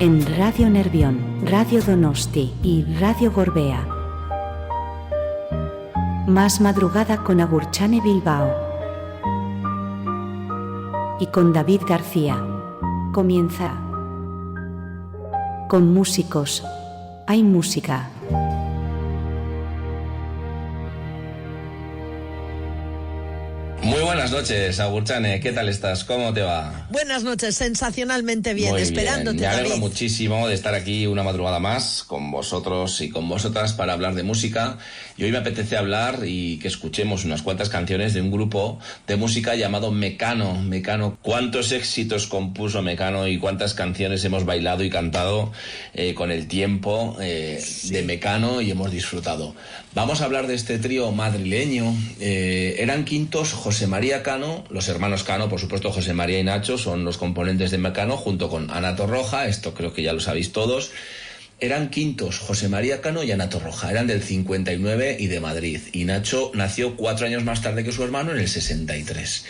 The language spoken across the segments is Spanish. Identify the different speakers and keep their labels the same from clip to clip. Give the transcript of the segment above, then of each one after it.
Speaker 1: en Radio Nervión, Radio Donosti y Radio Gorbea. Más madrugada con Agurchane Bilbao y con David García. Comienza con músicos. Hay música.
Speaker 2: Muy buenas noches, Agurchane, ¿qué tal estás? ¿Cómo te va?
Speaker 3: Buenas noches, sensacionalmente bien,
Speaker 2: Muy
Speaker 3: esperándote,
Speaker 2: bien. Me alegro
Speaker 3: David.
Speaker 2: muchísimo de estar aquí una madrugada más con vosotros y con vosotras para hablar de música. Y hoy me apetece hablar y que escuchemos unas cuantas canciones de un grupo de música llamado Mecano. Mecano, cuántos éxitos compuso Mecano y cuántas canciones hemos bailado y cantado con el tiempo de Mecano y hemos disfrutado. Vamos a hablar de este trío madrileño. Eran quintos José María Cano, los hermanos Cano, por supuesto José María y Nacho son los componentes de Mecano, junto con Ana Torroja, esto creo que ya lo sabéis todos. Eran quintos José María Cano y Ana Torroja, eran del 59 y de Madrid. Y Nacho nació 4 años más tarde que su hermano, en el 63.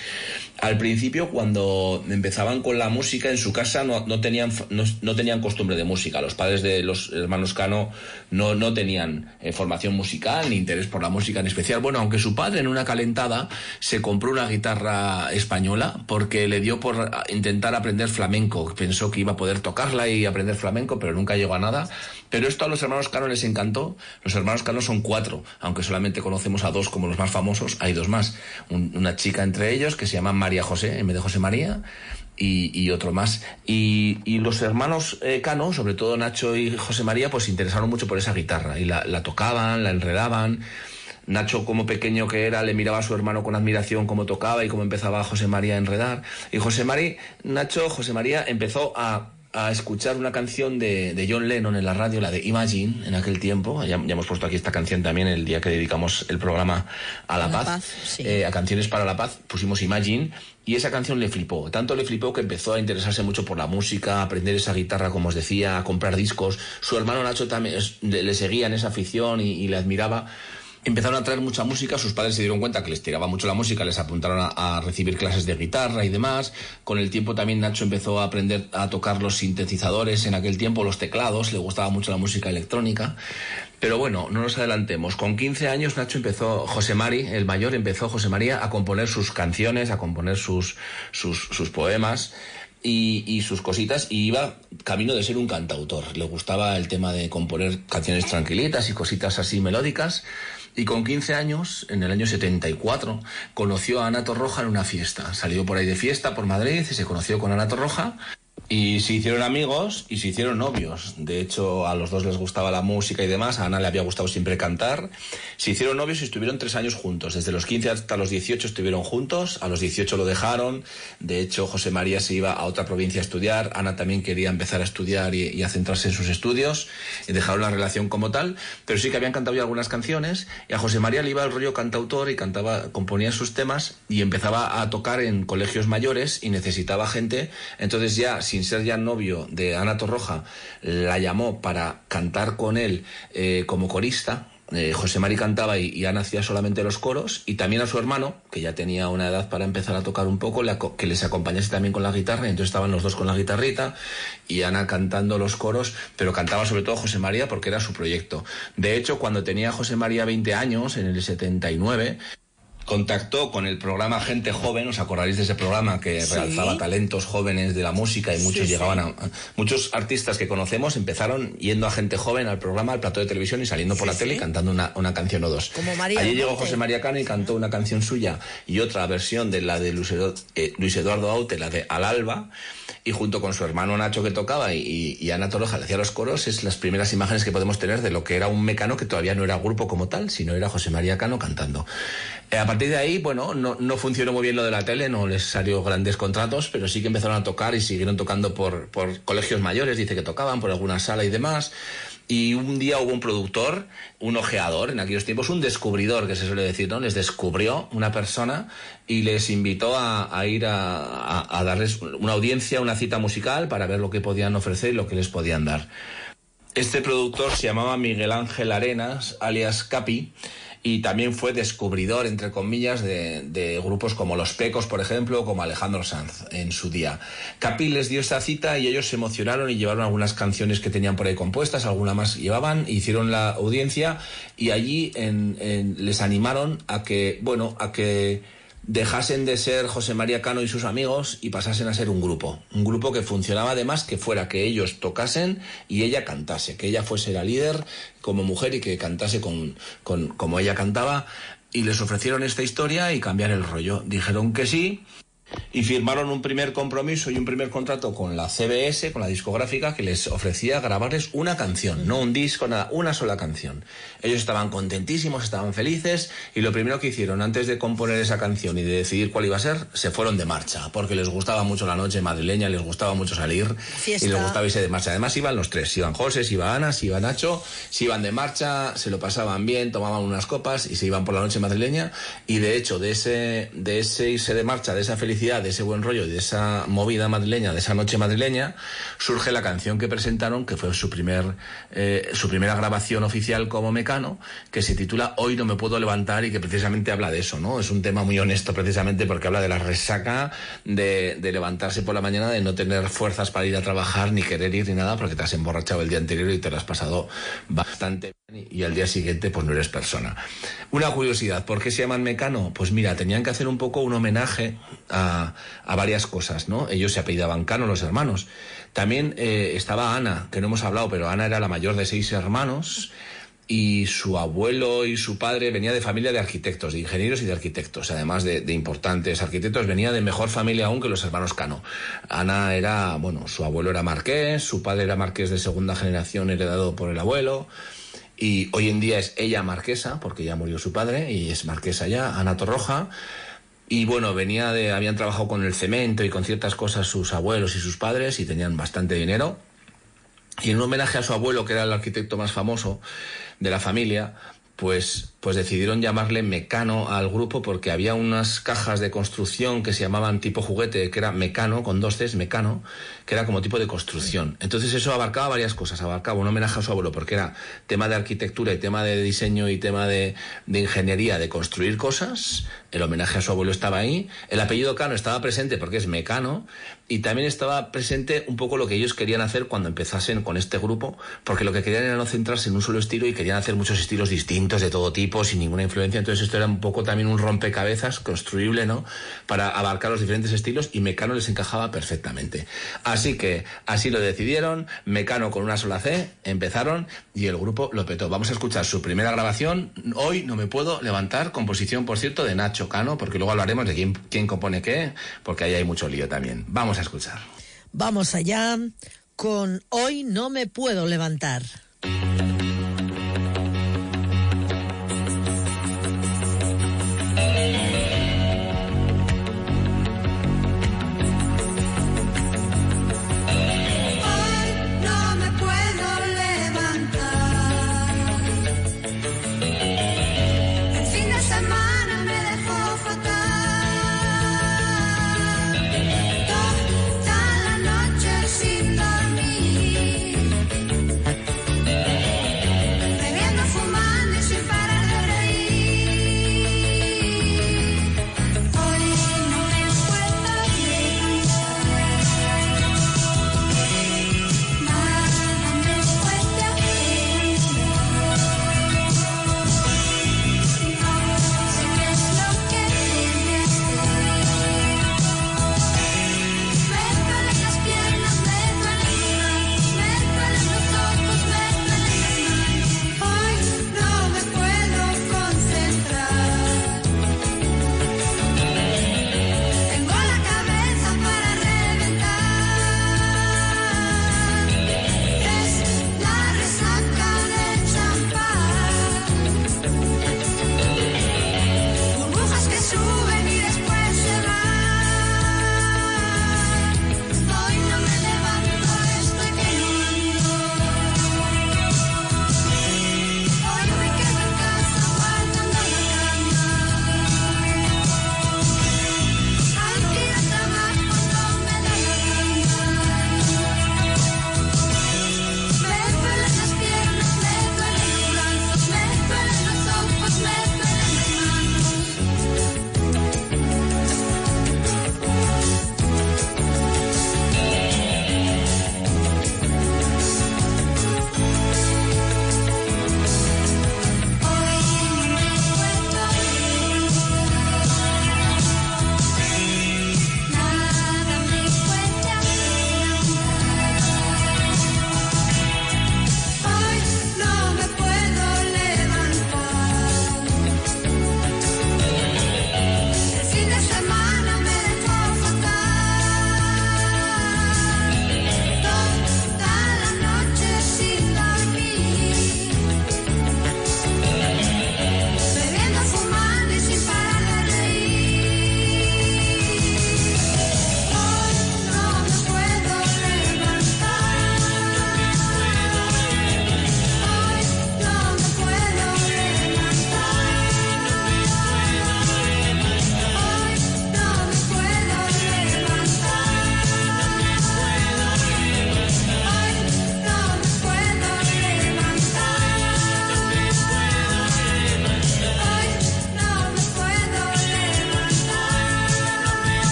Speaker 2: Al principio, cuando empezaban con la música, en su casa no tenían costumbre de música. Los padres de los hermanos Cano no tenían formación musical ni interés por la música en especial. Bueno, aunque su padre en una calentada se compró una guitarra española porque le dio por intentar aprender flamenco. Pensó que iba a poder tocarla y aprender flamenco, pero nunca llegó a nada. Pero esto a los hermanos Cano les encantó. Los hermanos Cano son 4, aunque solamente conocemos a 2 como los más famosos. Hay 2 más. Una chica entre ellos que se llama María José, en vez de José María, y otro más. Y los hermanos Cano, sobre todo Nacho y José María, pues se interesaron mucho por esa guitarra. Y la tocaban, la enredaban. Nacho, como pequeño que era, le miraba a su hermano con admiración cómo tocaba y cómo empezaba José María a enredar. Y José María empezó a escuchar una canción de John Lennon en la radio, la de Imagine, en aquel tiempo. Ya hemos puesto aquí esta canción también el día que dedicamos el programa a la paz. Sí. A canciones para la paz, pusimos Imagine, y esa canción le flipó. Tanto le flipó que empezó a interesarse mucho por la música, a aprender esa guitarra, como os decía, a comprar discos. Su hermano Nacho también le seguía en esa afición y le admiraba. Empezaron a traer mucha música, sus padres se dieron cuenta que les tiraba mucho la música, les apuntaron a recibir clases de guitarra y demás. Con el tiempo también Nacho empezó a aprender a tocar los sintetizadores, en aquel tiempo los teclados, le gustaba mucho la música electrónica. Pero bueno, no nos adelantemos. Con 15 años José María, a componer sus canciones, a componer sus poemas y sus cositas, y iba camino de ser un cantautor. Le gustaba el tema de componer canciones tranquilitas y cositas así melódicas. Y con 15 años, en el año 74, conoció a Ana Torroja en una fiesta. Salió por ahí de fiesta por Madrid y se conoció con Ana Torroja. Y se hicieron amigos y se hicieron novios. De hecho, a los dos les gustaba la música y demás. A Ana le había gustado siempre cantar. Se hicieron novios y estuvieron 3 años juntos. Desde los 15 hasta los 18 estuvieron juntos. A los 18 lo dejaron. De hecho, José María se iba a otra provincia a estudiar. Ana también quería empezar a estudiar y a centrarse en sus estudios. Y dejaron la relación como tal. Pero sí que habían cantado ya algunas canciones. Y a José María le iba el rollo cantautor y componía sus temas y empezaba a tocar en colegios mayores y necesitaba gente. Entonces ya, sin ser ya novio de Ana Torroja, la llamó para cantar con él como corista. José María cantaba y Ana hacía solamente los coros, y también a su hermano, que ya tenía una edad para empezar a tocar un poco, que les acompañase también con la guitarra, y entonces estaban los dos con la guitarrita y Ana cantando los coros, pero cantaba sobre todo José María porque era su proyecto. De hecho, cuando tenía José María 20 años, en el 79, contactó con el programa Gente Joven. ¿Os acordaréis de ese programa que realzaba talentos jóvenes de la música? Y muchos llegaban muchos artistas que conocemos empezaron yendo a Gente Joven, al programa, al plató de televisión, y saliendo por la tele cantando una canción o dos.
Speaker 3: Como María.
Speaker 2: Allí llegó José María Cano y cantó una canción suya y otra versión de la de Luis Eduardo Aute, la de Al Alba. Y junto con su hermano Nacho, que tocaba, y Ana Torroja le hacía los coros, es las primeras imágenes que podemos tener de lo que era un Mecano, que todavía no era grupo como tal, sino era José María Cano cantando. A partir de ahí, bueno, no funcionó muy bien lo de la tele, no les salió grandes contratos, pero sí que empezaron a tocar y siguieron tocando por colegios mayores, dice que tocaban por alguna sala y demás. Y un día hubo un productor, un ojeador, en aquellos tiempos, un descubridor, que se suele decir, ¿no? Les descubrió una persona y les invitó a ir a darles una audiencia, una cita musical, para ver lo que podían ofrecer y lo que les podían dar. Este productor se llamaba Miguel Ángel Arenas, alias Capi, y también fue descubridor, entre comillas, de grupos como Los Pecos, por ejemplo, o como Alejandro Sanz en su día. Capi les dio esta cita y ellos se emocionaron y llevaron algunas canciones que tenían por ahí compuestas, alguna más llevaban, hicieron la audiencia y allí les animaron a que dejasen de ser José María Cano y sus amigos y pasasen a ser un grupo que funcionaba, además que fuera que ellos tocasen y ella cantase, que ella fuese la líder como mujer y que cantase como ella cantaba, y les ofrecieron esta historia y cambiar el rollo. Dijeron que sí y firmaron un primer compromiso y un primer contrato con la CBS, con la discográfica, que les ofrecía grabarles una canción, no un disco, nada, una sola canción. Ellos estaban contentísimos, estaban felices, y lo primero que hicieron antes de componer esa canción y de decidir cuál iba a ser, se fueron de marcha, porque les gustaba mucho la noche madrileña, les gustaba mucho salir, fiesta, y les gustaba irse de marcha. Además iban los tres, iban José, iba Ana, iba Nacho, se iban de marcha, se lo pasaban bien, tomaban unas copas y se iban por la noche madrileña, y de hecho de ese irse de marcha, de esa felicidad, de ese buen rollo y de esa movida madrileña, de esa noche madrileña, surge la canción que presentaron, que fue su primera grabación oficial como Mecano, que se titula Hoy no me puedo levantar, y que precisamente habla de eso, ¿no? Es un tema muy honesto precisamente porque habla de la resaca de levantarse por la mañana, de no tener fuerzas para ir a trabajar, ni querer ir ni nada, porque te has emborrachado el día anterior y te lo has pasado bastante bien, y al día siguiente pues no eres persona. Una curiosidad, ¿por qué se llaman Mecano? Pues mira, tenían que hacer un poco un homenaje a varias cosas, ¿no? Ellos se apellidaban Cano, los hermanos. También estaba Ana, que no hemos hablado, pero Ana era la mayor de 6 hermanos, y su abuelo y su padre venía de familia de arquitectos, de ingenieros y de arquitectos, además de importantes arquitectos. Venía de mejor familia aún que los hermanos Cano. Ana era, su abuelo era marqués, su padre era marqués de segunda generación heredado por el abuelo, y hoy en día es ella marquesa, porque ya murió su padre, y es marquesa ya, Ana Torroja. Y habían trabajado con el cemento y con ciertas cosas sus abuelos y sus padres, y tenían bastante dinero. Y en un homenaje a su abuelo, que era el arquitecto más famoso de la familia, pues decidieron llamarle Mecano al grupo, porque había unas cajas de construcción que se llamaban tipo juguete, que era Mecano, con 2 Cs, Mecano, que era como tipo de construcción. Entonces eso abarcaba varias cosas, abarcaba un homenaje a su abuelo, porque era tema de arquitectura y tema de diseño y tema de ingeniería, de construir cosas. El homenaje a su abuelo estaba ahí, el apellido Cano estaba presente porque es Mecano, y también estaba presente un poco lo que ellos querían hacer cuando empezasen con este grupo, porque lo que querían era no centrarse en un solo estilo y querían hacer muchos estilos distintos de todo tipo, sin ninguna influencia. Entonces esto era un poco también un rompecabezas construible, ¿no?, para abarcar los diferentes estilos, y Mecano les encajaba perfectamente. Así que así lo decidieron, Mecano con una sola C, empezaron y el grupo lo petó. Vamos a escuchar su primera grabación, Hoy no me puedo levantar, composición, por cierto, de Nacho Cano, porque luego hablaremos de quién compone qué, porque ahí hay mucho lío también. Vamos a escuchar.
Speaker 3: Vamos allá con Hoy no me puedo levantar.
Speaker 4: Toda la noche sin dormir.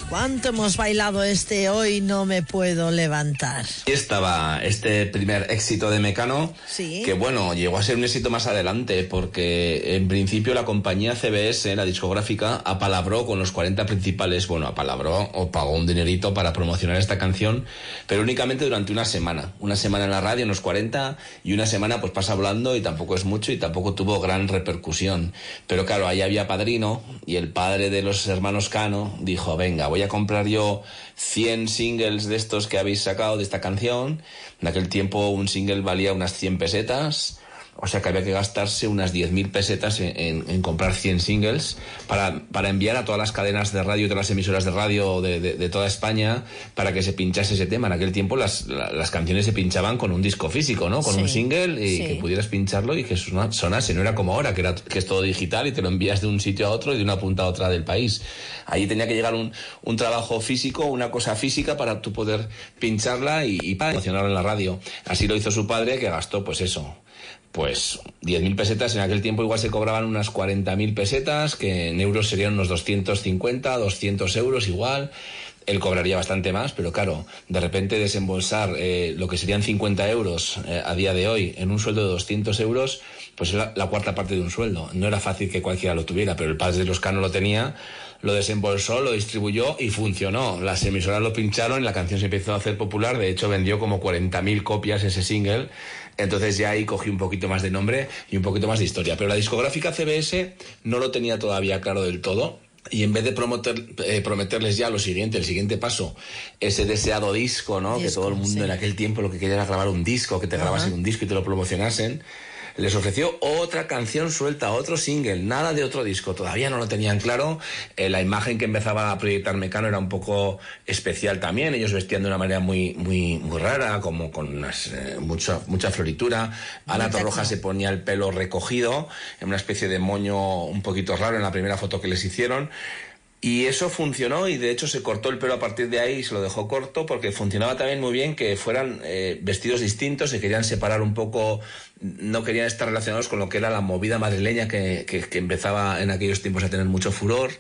Speaker 3: ¿Cuánto hemos bailado este Hoy no me puedo levantar?
Speaker 2: Aquí estaba este primer éxito de Mecano,
Speaker 3: Sí.
Speaker 2: que bueno, llegó a ser un éxito más adelante, porque en principio la compañía CBS, la discográfica, apalabró con los 40 principales, bueno, apalabró o pagó un dinerito para promocionar esta canción, pero únicamente durante una semana en la radio, en los 40, y una semana pues pasa hablando y tampoco es mucho y tampoco tuvo gran repercusión. Pero claro, ahí había padrino, y el padre de los hermanos Cano dijo, venga, voy a comprar yo 100 singles de estos que habéis sacado de esta canción. En aquel tiempo un single valía unas 100 pesetas, o sea que había que gastarse unas 10.000 pesetas en comprar 100 singles para enviar a todas las cadenas de radio y todas las emisoras de radio de toda España para que se pinchase ese tema. En aquel tiempo las canciones se pinchaban con un disco físico, ¿no? Con un single y que pudieras pincharlo y que sonase. No era como ahora, que es todo digital y te lo envías de un sitio a otro y de una punta a otra del país. Ahí tenía que llegar un trabajo físico, una cosa física para tú poder pincharla y promocionarla en la radio. Así lo hizo su padre, que gastó pues 10.000 pesetas. En aquel tiempo igual se cobraban unas 40.000 pesetas, que en euros serían unos 250, 200 euros igual. Él cobraría bastante más, pero claro, de repente desembolsar lo que serían 50 euros a día de hoy en un sueldo de 200 euros, pues era la cuarta parte de un sueldo. No era fácil que cualquiera lo tuviera, pero el padre de los Cano lo tenía, lo desembolsó, lo distribuyó y funcionó. Las emisoras lo pincharon y la canción se empezó a hacer popular. De hecho, vendió como 40.000 copias ese single. Entonces ya ahí cogí un poquito más de nombre y un poquito más de historia. Pero la discográfica CBS no lo tenía todavía claro del todo. Y en vez de prometerles ya lo siguiente, el siguiente paso, ese deseado disco, ¿no? Que todo el mundo en aquel tiempo lo que quería era grabar un disco, que te grabasen un disco y te lo promocionasen. Les ofreció otra canción suelta, otro single, nada de otro disco. Todavía no lo tenían claro. La imagen que empezaba a proyectar Mecano era un poco especial también. Ellos vestían de una manera muy rara, como con mucha floritura. Ana Torroja se ponía el pelo recogido, en una especie de moño un poquito raro en la primera foto que les hicieron. Y eso funcionó, y de hecho se cortó el pelo a partir de ahí y se lo dejó corto, porque funcionaba también muy bien que fueran vestidos distintos, se querían separar un poco, no querían estar relacionados con lo que era la movida madrileña que empezaba en aquellos tiempos a tener mucho furor,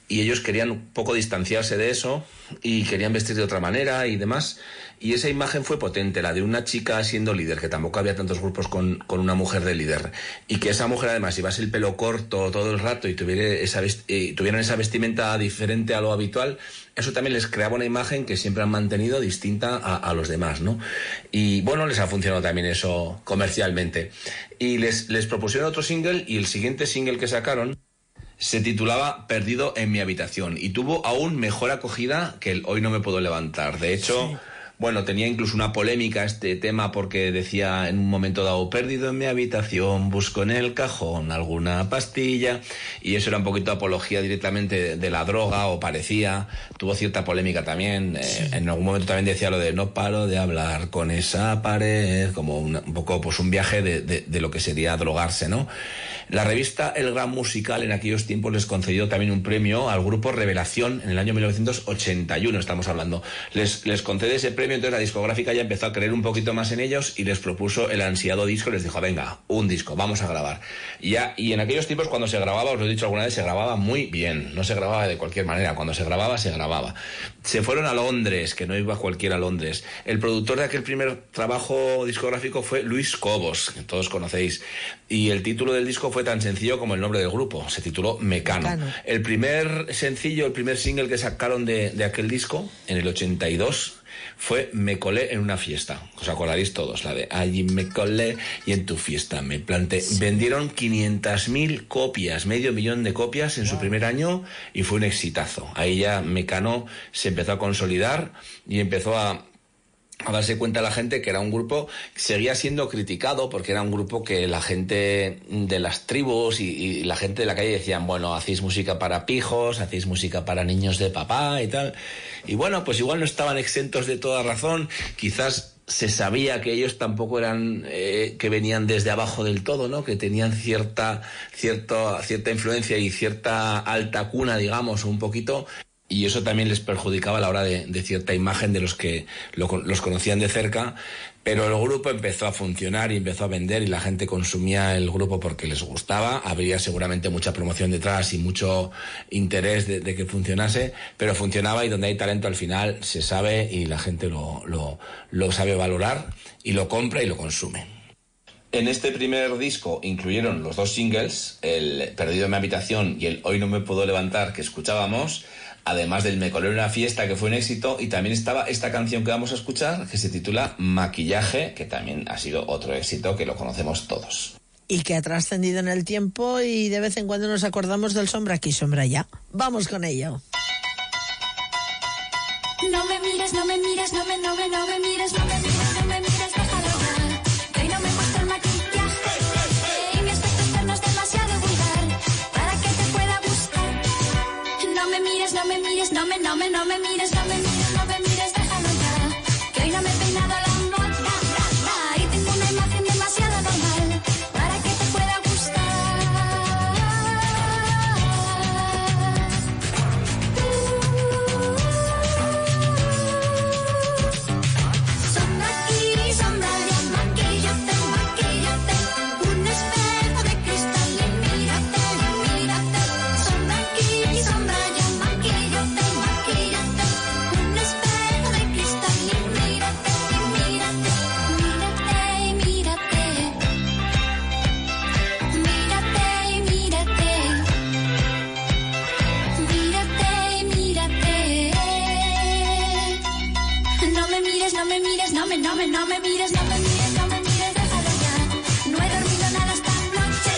Speaker 2: y ellos querían un poco distanciarse de eso y querían vestir de otra manera y demás. Y esa imagen fue potente, la de una chica siendo líder, que tampoco había tantos grupos con una mujer de líder. Y que esa mujer además llevase el pelo corto todo el rato y tuvieran esa vestimenta diferente a lo habitual, eso también les creaba una imagen que siempre han mantenido distinta a los demás, ¿no? Y bueno, les ha funcionado también eso comercialmente. Y les propusieron otro single, y el siguiente single que sacaron se titulaba Perdido en mi habitación, y tuvo aún mejor acogida que el Hoy no me puedo levantar. De hecho, bueno, tenía incluso una polémica este tema, porque decía en un momento dado, perdido en mi habitación, busco en el cajón alguna pastilla, y eso era un poquito apología directamente de la droga, o parecía. Tuvo cierta polémica también. En algún momento también decía lo de no paro de hablar con esa pared, como un poco pues un viaje de lo que sería drogarse, ¿no? La revista El Gran Musical en aquellos tiempos les concedió también un premio al grupo Revelación en el año 1981, estamos hablando. Les concede ese premio, entonces la discográfica ya empezó a creer un poquito más en ellos y les propuso el ansiado disco. Les dijo, venga, un disco, vamos a grabar. Y en aquellos tiempos, cuando se grababa, os lo he dicho alguna vez, se grababa muy bien, no se grababa de cualquier manera. Cuando se grababa, se grababa. Se fueron a Londres, que no iba cualquiera a Londres. El productor de aquel primer trabajo discográfico fue Luis Cobos, que todos conocéis, y el título del disco fue tan sencillo como el nombre del grupo, se tituló Mecano. El primer sencillo, el primer single que sacaron de aquel disco, en el 82, fue Me colé en una fiesta. Os acordaréis todos, la de allí me colé y en tu fiesta me planté. Vendieron 500.000 copias, 500.000 de copias en su primer año, y fue un exitazo. Ahí ya Mecano se empezó a consolidar y empezó a darse cuenta la gente que era un grupo que seguía siendo criticado, porque era un grupo que la gente de las tribus y la gente de la calle decían, bueno, hacéis música para pijos, hacéis música para niños de papá y tal. Y bueno, pues igual no estaban exentos de toda razón. Quizás se sabía que ellos tampoco eran que venían desde abajo del todo, ¿no? Que tenían cierta influencia y cierta alta cuna, digamos, un poquito. y eso también les perjudicaba a la hora de cierta imagen de los que los conocían de cerca, pero el grupo empezó a funcionar y empezó a vender y la gente consumía el grupo porque les gustaba. Habría seguramente mucha promoción detrás y mucho interés de que funcionase, pero funcionaba, y donde hay talento al final se sabe y la gente lo sabe valorar y lo compra y lo consume. En este primer disco incluyeron los 2 singles, el Perdido en mi habitación y el Hoy no me puedo levantar, que escuchábamos, además del Me colé en una fiesta, que fue un éxito, y también estaba esta canción que vamos a escuchar, que se titula Maquillaje, que también ha sido otro éxito, que lo conocemos todos.
Speaker 3: Y que ha trascendido en el tiempo y de vez en cuando nos acordamos del Sombra aquí, Sombra allá. Vamos con ello.
Speaker 4: No me mires, no me mires, no me mires, no me mires, no me mires, déjalo ya. Que hoy no me he puesto el maquillaje y mi aspecto externo es demasiado vulgar para que te pueda gustar. No me mires, no me mires, no me mires, no me mires, no me mires, déjalo ya. Que hoy no me he peinado la moda y tengo una imagen demasiado normal para que te pueda gustar. Sombra aquí, sombra allá, maquíllate, maquíllate. Un espejo de cristal y mírate, mírate. Sombra aquí, sombra allá, maquíllate, maquíllate. Un espejo de cristal y mírate, mírate. Mírate y mírate. Mírate y mírate. Mírate y mírate. No me mires, no me mires, no me mires, no me mires, no me mires, déjalo ya. No he dormido nada esta noche,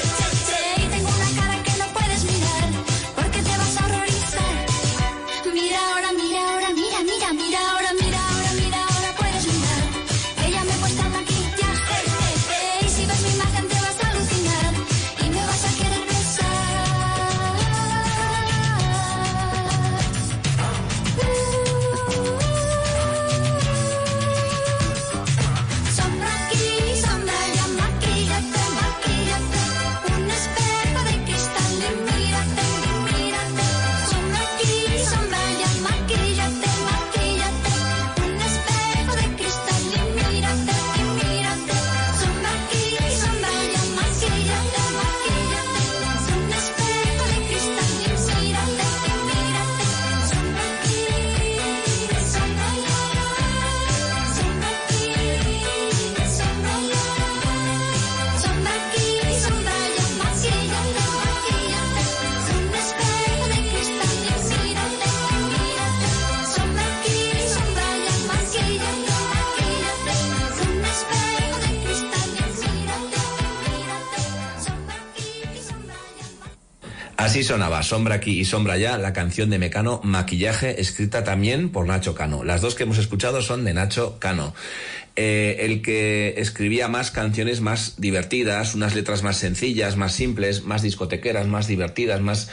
Speaker 4: y tengo una cara que no puedes mirar, porque te vas a horrorizar. Mira ahora, mira ahora, mira, mira, mira ahora, mira ahora, mira ahora, puedes mirar. Que ya me he puesto el maquillaje, y si ves mi imagen te vas a alucinar, y me vas a querer besar. Sombra aquí, sombra allá, maquíllate, maquíllate. Un espejo de cristal y mírate, mírate. Sombra aquí, sombra allá, maquíllate, maquíllate. Un espejo de cristal y mírate, mírate. Sombra aquí, sombra allá, maquíllate, maquíllate. Un espejo de cristal y mírate, mírate. Sombra aquí, sombra allá. Sombra aquí, sombra allá. Sombra aquí, sombra allá, maquíllate, maquíllate. Un espejo de cristal y mírate, mírate. Sombra aquí, sombra allá, maquíllate, maquíllate. Un espejo de cristal y mírate, mírate. Sombra aquí, sombra allá.
Speaker 2: Así sonaba Sombra aquí y Sombra allá, la canción de Mecano, Maquillaje, escrita también por Nacho Cano. Las 2 que hemos escuchado son de Nacho Cano. El que escribía más canciones más divertidas, unas letras más sencillas, más simples, más discotequeras, más divertidas, más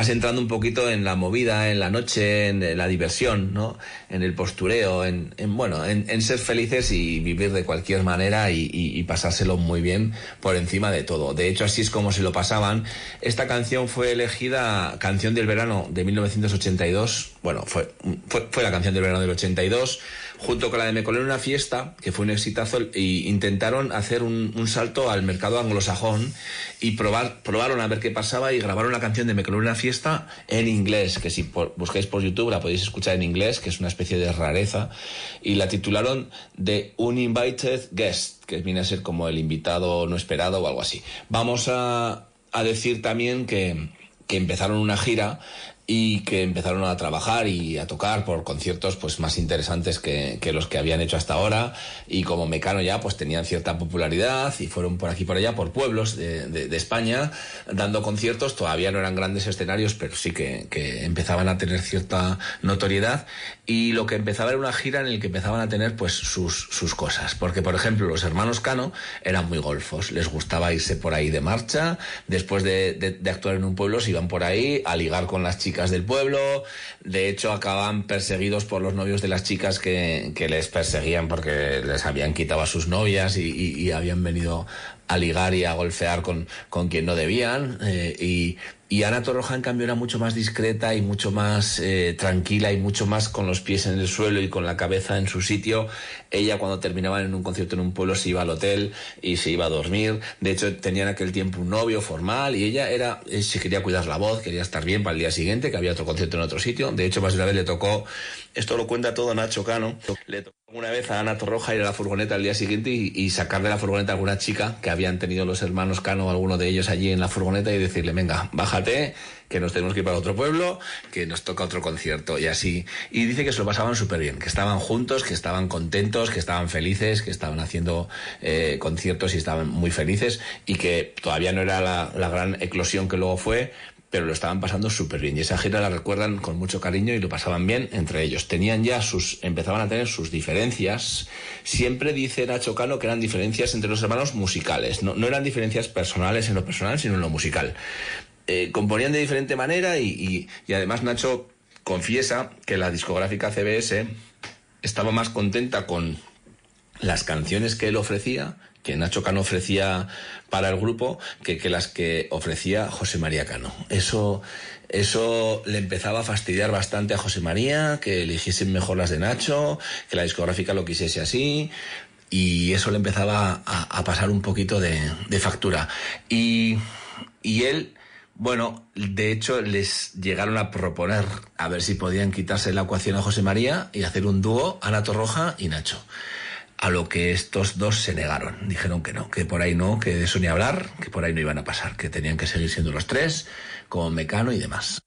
Speaker 2: entrando un poquito en la movida, en la noche, en la diversión, ¿no? En el postureo, en ser felices y vivir de cualquier manera y pasárselo muy bien por encima de todo. De hecho, así es como se lo pasaban. Esta canción fue elegida canción del verano de 1982. Bueno, fue la canción del verano del 82, junto con la de Me colé en una fiesta, que fue un exitazo, y intentaron hacer un salto al mercado anglosajón y probaron a ver qué pasaba y grabaron la canción de Me colé en una fiesta en inglés, que si buscáis por YouTube la podéis escuchar en inglés, que es una especie de rareza, y la titularon The Uninvited Guest, que viene a ser como el invitado no esperado o algo así. Vamos a decir también que empezaron una gira y que empezaron a trabajar y a tocar por conciertos pues más interesantes que los que habían hecho hasta ahora, y como Mecano ya pues tenían cierta popularidad y fueron por aquí por allá por pueblos de España dando conciertos. Todavía no eran grandes escenarios, pero sí que empezaban a tener cierta notoriedad, y lo que empezaba era una gira en el que empezaban a tener pues sus cosas, porque por ejemplo los hermanos Cano eran muy golfos, les gustaba irse por ahí de marcha, después de actuar en un pueblo se iban por ahí a ligar con las chicas del pueblo. De hecho acaban perseguidos por los novios de las chicas que les perseguían porque les habían quitado a sus novias y habían venido a ligar y a golfear con quien no debían, y Ana Torroja, en cambio, era mucho más discreta y mucho más tranquila y mucho más con los pies en el suelo y con la cabeza en su sitio. Ella, cuando terminaban en un concierto en un pueblo, se iba al hotel y se iba a dormir. De hecho, tenía en aquel tiempo un novio formal, y ella se quería cuidar la voz, quería estar bien para el día siguiente, que había otro concierto en otro sitio. De hecho, más de una vez le tocó, esto lo cuenta todo Nacho Cano, le tocó una vez a Ana Torroja ir a la furgoneta al día siguiente y sacar de la furgoneta a alguna chica que habían tenido los hermanos Cano, alguno de ellos allí en la furgoneta, y decirle: venga, bájate, que nos tenemos que ir para otro pueblo, que nos toca otro concierto, y así. Y dice que se lo pasaban súper bien, que estaban juntos, que estaban contentos, que estaban felices, que estaban haciendo conciertos y estaban muy felices, y que todavía no era la gran eclosión que luego fue, pero lo estaban pasando súper bien. Y esa gira la recuerdan con mucho cariño y lo pasaban bien entre ellos. Empezaban a tener sus diferencias. Siempre dice Nacho Cano que eran diferencias entre los hermanos musicales. No eran diferencias personales en lo personal, sino en lo musical. Componían de diferente manera y además Nacho confiesa que la discográfica CBS estaba más contenta con las canciones que él ofrecía, que Nacho Cano ofrecía para el grupo, que las que ofrecía José María Cano. Eso le empezaba a fastidiar bastante a José María, que eligiesen mejor las de Nacho, que la discográfica lo quisiese así, y eso le empezaba a pasar un poquito de factura. Y él, bueno, de hecho les llegaron a proponer a ver si podían quitarse la ecuación a José María y hacer un dúo, Ana Torroja y Nacho. A lo que estos dos se negaron, dijeron que no, que por ahí no, que de eso ni hablar, que por ahí no iban a pasar, que tenían que seguir siendo los tres, con Mecano y demás.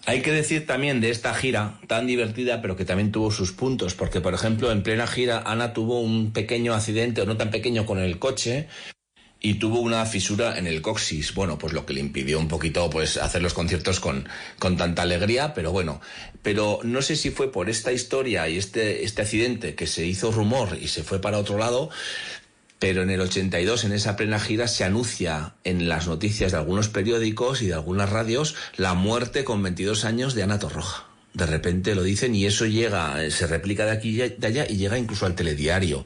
Speaker 2: Hay que decir también de esta gira tan divertida, pero que también tuvo sus puntos, porque por ejemplo en plena gira Ana tuvo un pequeño accidente, o no tan pequeño, con el coche, y tuvo una fisura en el coxis. Bueno, pues lo que le impidió un poquito pues hacer los conciertos con tanta alegría, pero bueno. Pero no sé si fue por esta historia y este accidente que se hizo rumor y se fue para otro lado, pero en el 82, en esa plena gira, se anuncia en las noticias de algunos periódicos y de algunas radios la muerte con 22 años de Ana Torroja. De repente lo dicen y eso se replica de aquí y de allá y llega incluso al telediario.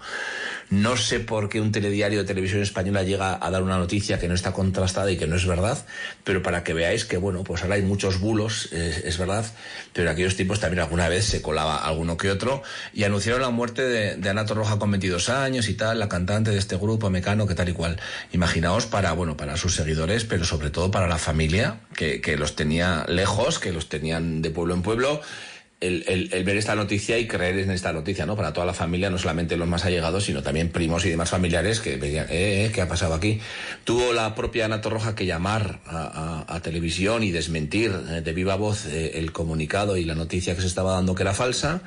Speaker 2: No sé por qué un telediario de televisión española llega a dar una noticia que no está contrastada y que no es verdad, pero para que veáis que, bueno, pues ahora hay muchos bulos, es verdad, pero en aquellos tiempos también alguna vez se colaba alguno que otro, y anunciaron la muerte de Ana Torroja con 22 años y tal, la cantante de este grupo, Mecano, que tal y cual. Imaginaos para sus seguidores, pero sobre todo para la familia, que los tenía lejos, que los tenían de pueblo en pueblo. El ver esta noticia y creer en esta noticia, ¿no? Para toda la familia, no solamente los más allegados, sino también primos y demás familiares que veían, ¿qué ha pasado aquí? Tuvo la propia Ana Torroja que llamar a televisión y desmentir de viva voz el comunicado y la noticia que se estaba dando que era falsa,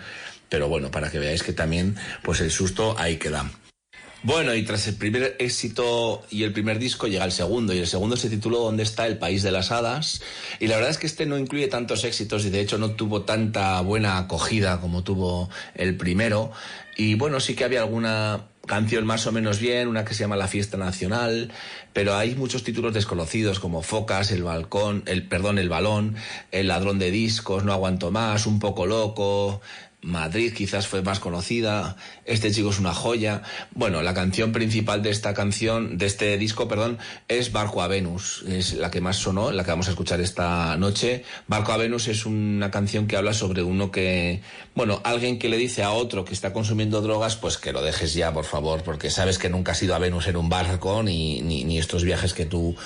Speaker 2: pero bueno, para que veáis que también, pues el susto ahí queda. Bueno, y tras el primer éxito y el primer disco llega el segundo, y el segundo se tituló ¿Dónde está el país de las hadas? Y la verdad es que este no incluye tantos éxitos y de hecho no tuvo tanta buena acogida como tuvo el primero. Y bueno, sí que había alguna canción más o menos bien, una que se llama La Fiesta Nacional, pero hay muchos títulos desconocidos como Focas, El Balón, El Ladrón de Discos, No Aguanto Más, Un Poco Loco, Madrid quizás fue más conocida, Este Chico es una joya. Bueno, la canción principal de este disco, es Barco a Venus, es la que más sonó, la que vamos a escuchar esta noche. Barco a Venus es una canción que habla sobre alguien que le dice a otro que está consumiendo drogas, pues que lo dejes ya, por favor, porque sabes que nunca has ido a Venus en un barco, ni estos viajes que tú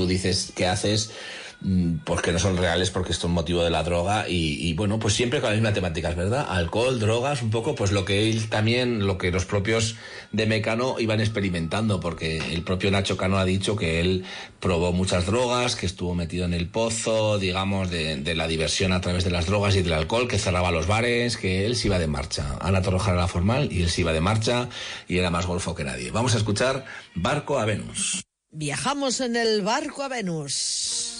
Speaker 2: dices que haces, porque no son reales, porque esto es un motivo de la droga y bueno, pues siempre con las mismas temáticas, ¿verdad? Alcohol, drogas, un poco pues lo que los propios de Mecano iban experimentando, porque el propio Nacho Cano ha dicho que él probó muchas drogas, que estuvo metido en el pozo, digamos, de la diversión a través de las drogas y del alcohol, que cerraba los bares, que él se iba de marcha. Ana Torroja era formal y él se iba de marcha y era más golfo que nadie. Vamos a escuchar Barco a Venus.
Speaker 3: Viajamos en el Barco a Venus.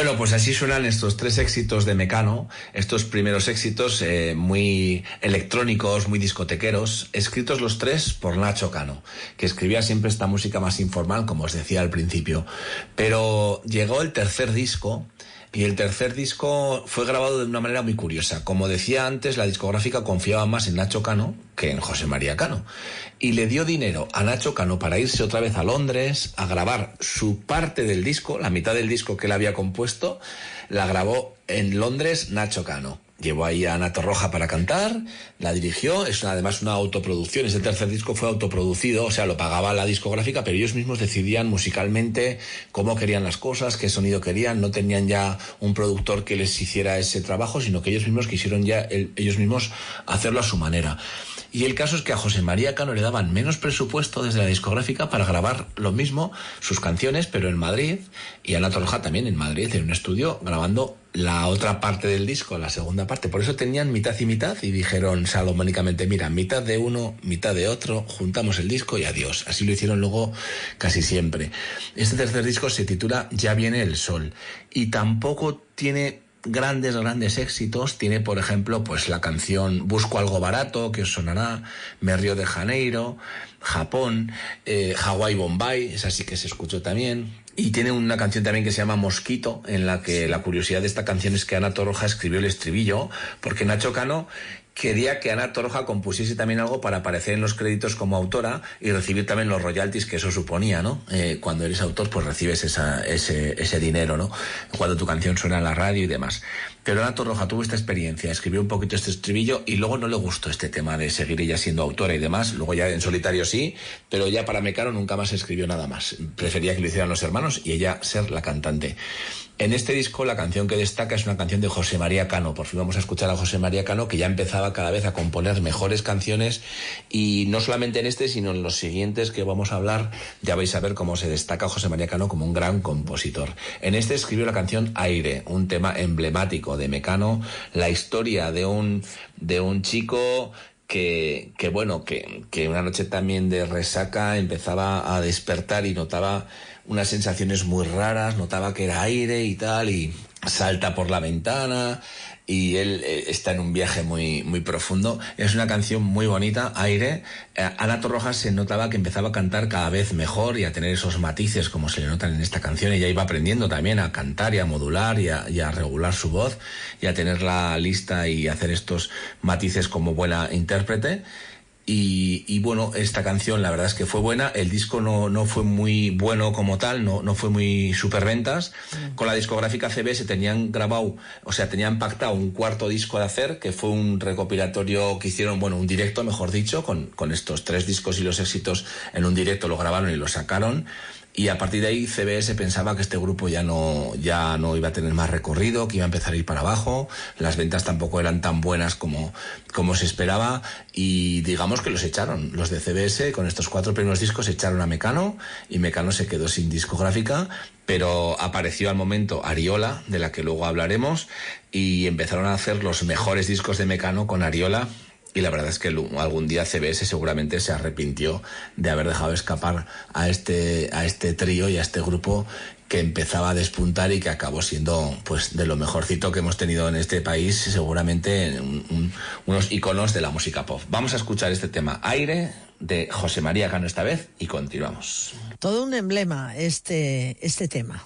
Speaker 2: Bueno, pues así suenan estos 3 éxitos de Mecano, estos primeros éxitos muy electrónicos, muy discotequeros, escritos los 3 por Nacho Cano, que escribía siempre esta música más informal, como os decía al principio. Pero llegó el tercer disco, y el tercer disco fue grabado de una manera muy curiosa. Como decía antes, la discográfica confiaba más en Nacho Cano que en José María Cano. Y le dio dinero a Nacho Cano para irse otra vez a Londres a grabar su parte del disco, la mitad del disco que él había compuesto, la grabó en Londres Nacho Cano. Llevó ahí a Ana Torroja para cantar, la dirigió, es además una autoproducción, ese tercer disco fue autoproducido, o sea, lo pagaba la discográfica, pero ellos mismos decidían musicalmente cómo querían las cosas, qué sonido querían, no tenían ya un productor que les hiciera ese trabajo, sino que ellos mismos quisieron ya ellos mismos hacerlo a su manera. Y el caso es que a José María Cano le daban menos presupuesto desde la discográfica para grabar lo mismo, sus canciones, pero en Madrid, y Ana Torroja también en Madrid, en un estudio, grabando la otra parte del disco, la segunda parte. Por eso tenían mitad y mitad y dijeron salomónicamente, mira, mitad de uno, mitad de otro, juntamos el disco y adiós. Así lo hicieron luego casi siempre. Este tercer disco se titula Ya viene el sol y tampoco tiene grandes éxitos. Tiene, por ejemplo, pues la canción Busco algo barato, que os sonará, Me Río de Janeiro, Japón, Hawái Bombay, esa sí que se escuchó también. Y tiene una canción también que se llama Mosquito, en la que la curiosidad de esta canción es que Ana Torroja escribió el estribillo, porque Nacho Cano quería que Ana Torroja compusiese también algo para aparecer en los créditos como autora y recibir también los royalties que eso suponía, ¿no? Cuando eres autor, pues recibes ese dinero, ¿no? Cuando tu canción suena en la radio y demás. Pero Ana Torroja tuvo esta experiencia, escribió un poquito este estribillo y luego no le gustó este tema de seguir ella siendo autora y demás. Luego ya en solitario sí, pero ya para Mecano nunca más escribió nada más. Prefería que lo hicieran los hermanos y ella ser la cantante. En este disco la canción que destaca es una canción de José María Cano. Por fin vamos a escuchar a José María Cano, que ya empezaba cada vez a componer mejores canciones, y no solamente en este, sino en los siguientes que vamos a hablar ya vais a ver cómo se destaca José María Cano como un gran compositor. En este escribió la canción Aire, un tema emblemático de Mecano, la historia de un chico que una noche también de resaca empezaba a despertar y notaba unas sensaciones muy raras, notaba que era aire y tal, y salta por la ventana y él está en un viaje muy profundo. Es una canción muy bonita, Aire. Ana Torroja se notaba que empezaba a cantar cada vez mejor y a tener esos matices como se le notan en esta canción. Ella iba aprendiendo también a cantar y a modular y a regular su voz y a tenerla lista y hacer estos matices como buena intérprete. Y bueno, esta canción la verdad es que fue buena. El disco no fue muy bueno como tal, no fue muy superventas. Con la discográfica CBS tenían pactado un cuarto disco de hacer, que fue un recopilatorio que hicieron, un directo, mejor dicho, con estos 3 discos y los éxitos en un directo, lo grabaron y lo sacaron. Y a partir de ahí CBS pensaba que este grupo ya no iba a tener más recorrido, que iba a empezar a ir para abajo, las ventas tampoco eran tan buenas como se esperaba, y digamos que los echaron. Los de CBS con estos 4 primeros discos echaron a Mecano, y Mecano se quedó sin discográfica, pero apareció al momento Ariola, de la que luego hablaremos, y empezaron a hacer los mejores discos de Mecano con Ariola. Y la verdad es que algún día CBS seguramente se arrepintió de haber dejado escapar a este trío y a este grupo que empezaba a despuntar y que acabó siendo pues de lo mejorcito que hemos tenido en este país, seguramente unos iconos de la música pop. Vamos a escuchar este tema, Aire, de José María Cano esta vez, y continuamos.
Speaker 3: Todo un emblema este tema.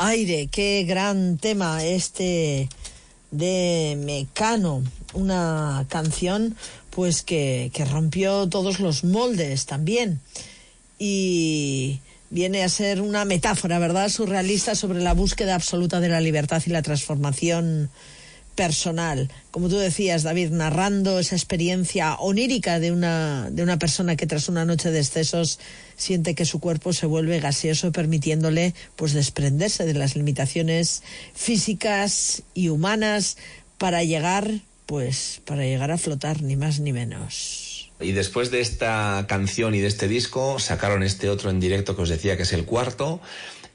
Speaker 3: Aire, qué gran tema este de Mecano, una canción pues que rompió todos los moldes también y viene a ser una metáfora, ¿verdad?, surrealista sobre la búsqueda absoluta de la libertad y la transformación personal. Como tú decías, David, narrando esa experiencia onírica de una persona que tras una noche de excesos siente que su cuerpo se vuelve gaseoso, permitiéndole pues desprenderse de las limitaciones físicas y humanas para llegar a flotar, ni más ni menos.
Speaker 2: Y después de esta canción y de este disco sacaron este otro en directo que os decía que es el cuarto,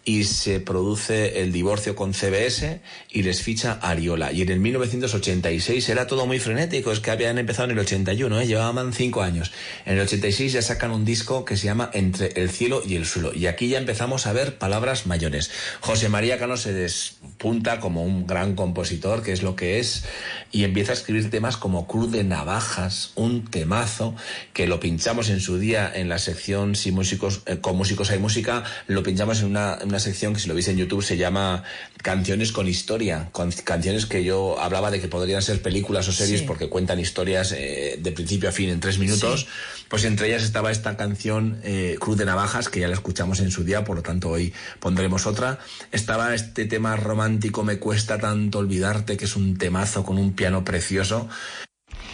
Speaker 2: y se produce el divorcio con CBS y les ficha Ariola. Y en el 1986 era todo muy frenético, es que habían empezado en el 81, llevaban 5 años. En el 86 ya sacan un disco que se llama Entre el cielo y el suelo, y aquí ya empezamos a ver palabras mayores. José María Cano se despunta como un gran compositor, que es lo que es, y empieza a escribir temas como Cruz de Navajas, un temazo que lo pinchamos en su día en la sección Si músicos, con músicos hay música, lo pinchamos en una sección que, si lo veis en YouTube, se llama Canciones con Historia, con canciones que yo hablaba de que podrían ser películas o series, sí, porque cuentan historias de principio a fin en 3 minutos, sí. Pues entre ellas estaba esta canción Cruz de Navajas, que ya la escuchamos en su día, por lo tanto hoy pondremos otra. Estaba este tema romántico Me cuesta tanto olvidarte, que es un temazo con un piano precioso.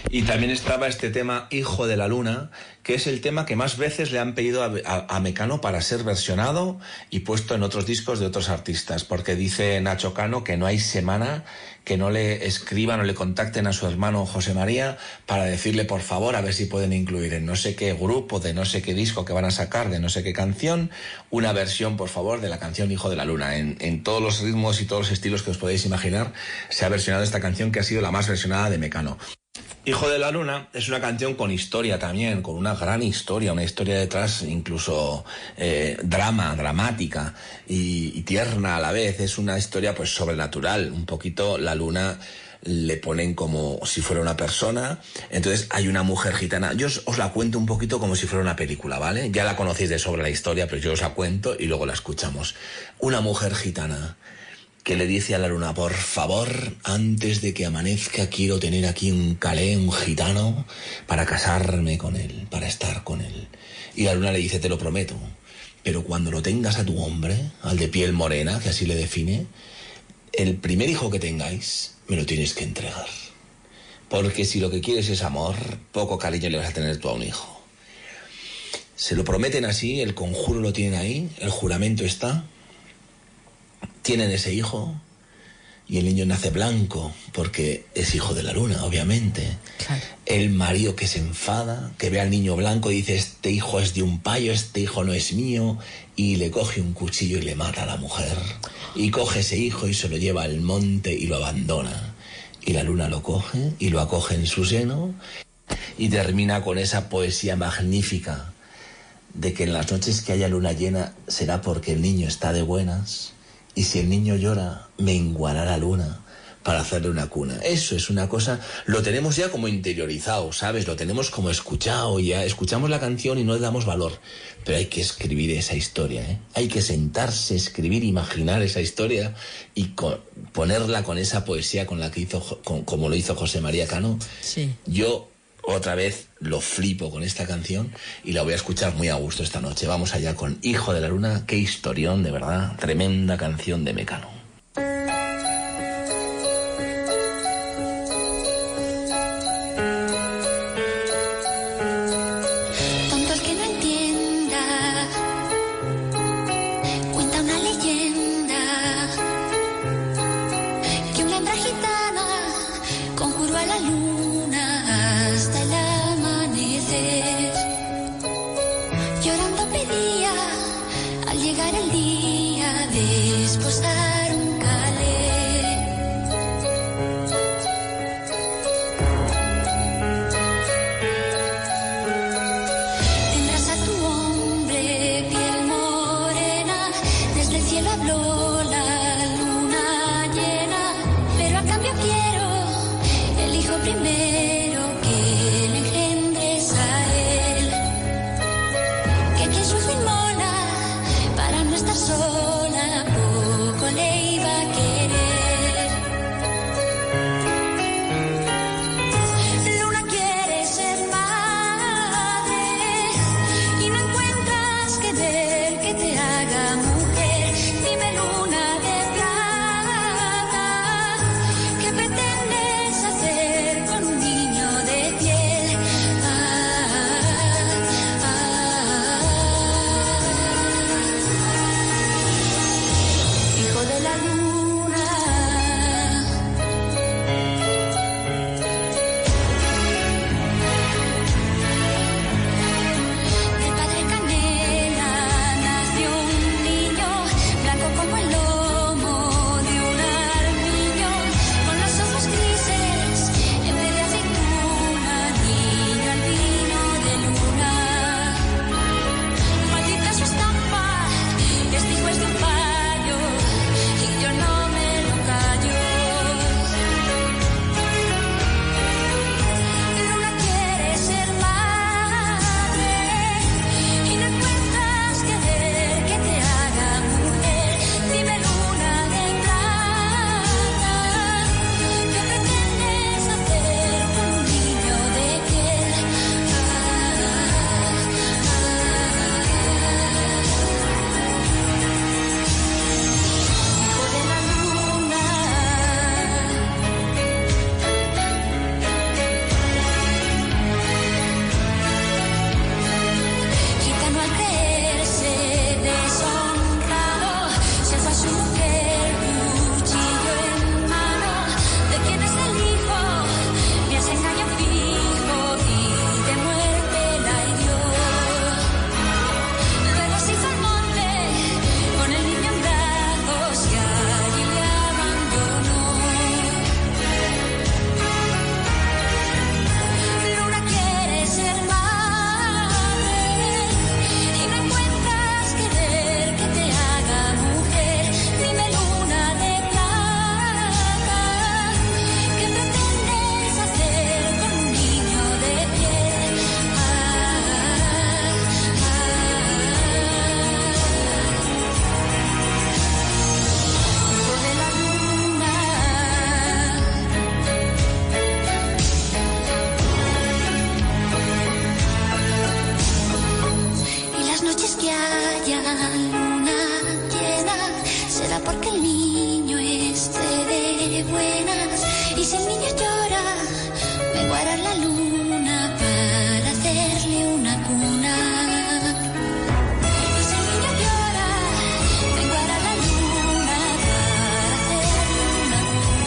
Speaker 2: Y también estaba este tema Hijo de la Luna, que es el tema que más veces le han pedido a Mecano para ser versionado y puesto en otros discos de otros artistas, porque dice Nacho Cano que no hay semana que no le escriban o le contacten a su hermano José María para decirle por favor a ver si pueden incluir en no sé qué grupo, de no sé qué disco que van a sacar, de no sé qué canción, una versión por favor de la canción Hijo de la Luna. En todos los ritmos y todos los estilos que os podéis imaginar se ha versionado esta canción, que ha sido la más versionada de Mecano. Hijo de la Luna es una canción con historia también, con una gran historia, una historia detrás incluso dramática y tierna a la vez. Es una historia pues sobrenatural, un poquito la luna le ponen como si fuera una persona, entonces hay una mujer gitana. Yo os la cuento un poquito como si fuera una película, ¿vale? Ya la conocéis de sobra la historia, pero yo os la cuento y luego la escuchamos. Una mujer gitana que le dice a la luna, por favor, antes de que amanezca quiero tener aquí un calé, un gitano, para casarme con él, para estar con él. Y la luna le dice, te lo prometo, pero cuando lo tengas a tu hombre, al de piel morena, que así le define, el primer hijo que tengáis me lo tienes que entregar. Porque si lo que quieres es amor, poco cariño le vas a tener tú a un hijo. Se lo prometen así, el conjuro lo tienen ahí, el juramento está. Tienen ese hijo y el niño nace blanco porque es hijo de la luna, obviamente. Claro. El marido que se enfada, que ve al niño blanco y dice, este hijo es de un payo, este hijo no es mío, y le coge un cuchillo y le mata a la mujer. Y coge ese hijo y se lo lleva al monte y lo abandona. Y la luna lo coge y lo acoge en su seno y termina con esa poesía magnífica de que en las noches que haya luna llena será porque el niño está de buenas. Y si el niño llora, menguará la luna para hacerle una cuna. Eso es una cosa, lo tenemos ya como interiorizado, ¿sabes? Lo tenemos como escuchado, ya escuchamos la canción y no le damos valor. Pero hay que escribir esa historia, ¿eh? Hay que sentarse, escribir, imaginar esa historia y ponerla con esa poesía con la que hizo, como lo hizo José María Cano. Sí. Yo otra vez lo flipo con esta canción y la voy a escuchar muy a gusto esta noche. Vamos allá con Hijo de la Luna, qué historión, de verdad, tremenda canción de Mecano.
Speaker 4: Tonto el que no entienda, cuenta una leyenda, que una hembra gitana conjuró a la luna hasta el amanecer. Llorando pedía al llegar el día de esposar un calé. Tendrás a tu hombre piel morena, desde el cielo habló la luna llena, pero a cambio quiero el hijo primero que le engendres a él, que quien sufre inmola para no estar sola, poco le haya luna llena, será porque el niño esté de buenas. Y si el niño llora, menguará la luna para hacerle una cuna. Y si el niño llora, menguará la luna para hacerle una cuna.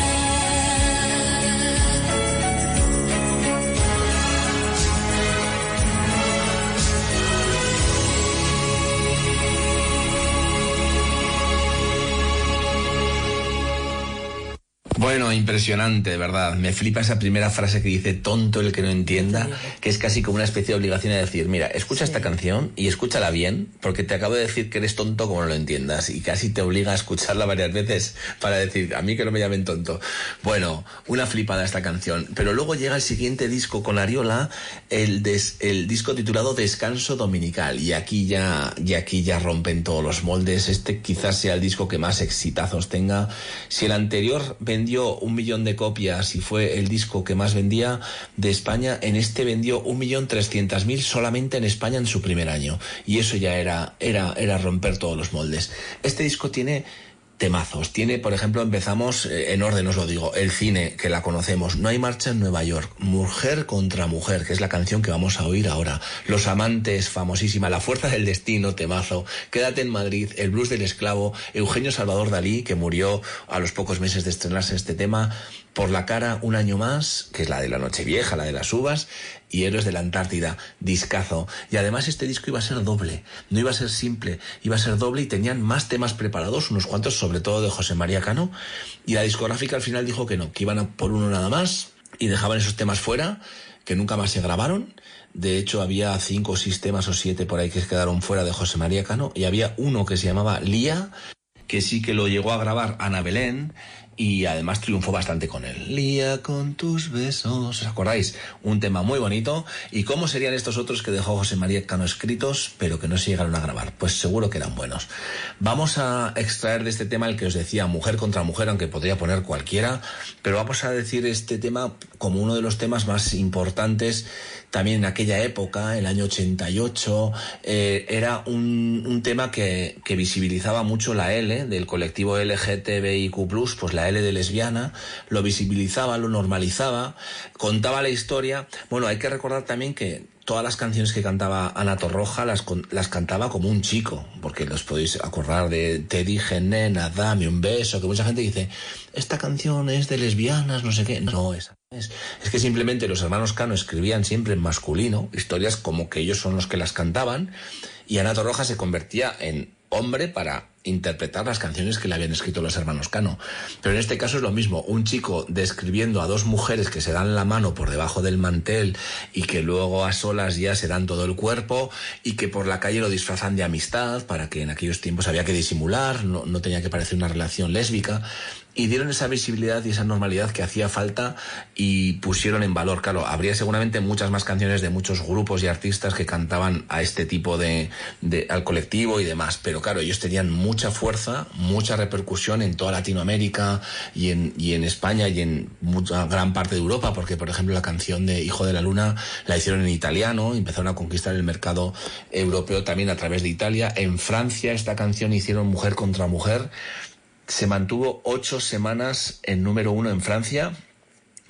Speaker 2: Bueno, impresionante, de verdad. Me flipa esa primera frase que dice tonto el que no entienda, que es casi como una especie de obligación de decir, mira, escucha esta canción y escúchala bien, porque te acabo de decir que eres tonto como no lo entiendas, y casi te obliga a escucharla varias veces para decir, a mí que no me llamen tonto. Bueno, una flipada esta canción. Pero luego llega el siguiente disco con Ariola, el disco titulado Descanso Dominical, y aquí ya rompen todos los moldes. Este quizás sea el disco que más exitazos tenga. Si el anterior vendió 1 millón de copias y fue el disco que más vendía de España, en este vendió 1.300.000 solamente en España en su primer año, y eso ya era romper todos los moldes. Este disco tiene temazos. Tiene, por ejemplo, empezamos en orden, os lo digo, El cine, que la conocemos, No hay marcha en Nueva York, Mujer contra Mujer, que es la canción que vamos a oír ahora, Los amantes, famosísima, La fuerza del destino, temazo, Quédate en Madrid, El blues del esclavo, Eugenio Salvador Dalí, que murió a los pocos meses de estrenarse este tema, Por la cara, Un año más, que es la de la Nochevieja, la de las uvas, y Héroes de la Antártida, discazo. Y además este disco iba a ser doble, no iba a ser simple, iba a ser doble, y tenían más temas preparados, unos cuantos, sobre todo de José María Cano, y la discográfica al final dijo que no, que iban a por uno nada más, y dejaban esos temas fuera, que nunca más se grabaron. De hecho, había 5 o 6 temas o 7 por ahí que quedaron fuera de José María Cano, y había uno que se llamaba Lía, que sí que lo llegó a grabar Ana Belén, y además triunfó bastante con él. Lía con tus besos, ¿os acordáis? Un tema muy bonito. ¿Y cómo serían estos otros que dejó José María Cano escritos, pero que no se llegaron a grabar? Pues seguro que eran buenos. Vamos a extraer de este tema el que os decía, Mujer contra Mujer, aunque podría poner cualquiera, pero vamos a decir este tema como uno de los temas más importantes también en aquella época, el año 88, era un tema que visibilizaba mucho la L del colectivo LGTBIQ+, pues la L de lesbiana, lo visibilizaba, lo normalizaba, contaba la historia. Bueno, hay que recordar también que todas las canciones que cantaba Ana Torroja las cantaba como un chico, porque los podéis acordar de Te dije nena, dame un beso, que mucha gente dice, esta canción es de lesbianas, no sé qué. No, esa es que simplemente los hermanos Cano escribían siempre en masculino, historias como que ellos son los que las cantaban, y Ana Torroja se convertía en hombre para interpretar las canciones que le habían escrito los hermanos Cano. Pero en este caso es lo mismo, un chico describiendo a 2 mujeres que se dan la mano por debajo del mantel y que luego a solas ya se dan todo el cuerpo, y que por la calle lo disfrazan de amistad, para que en aquellos tiempos había que disimular, no tenía que parecer una relación lésbica, y dieron esa visibilidad y esa normalidad que hacía falta, y pusieron en valor. Claro, habría seguramente muchas más canciones de muchos grupos y artistas que cantaban a este tipo al colectivo y demás, pero claro, ellos tenían mucha fuerza, mucha repercusión en toda Latinoamérica y en España y en gran parte de Europa, porque por ejemplo la canción de Hijo de la Luna la hicieron en italiano, empezaron a conquistar el mercado europeo también a través de Italia. En Francia esta canción hicieron Mujer contra Mujer, se mantuvo 8 semanas en número 1 en Francia,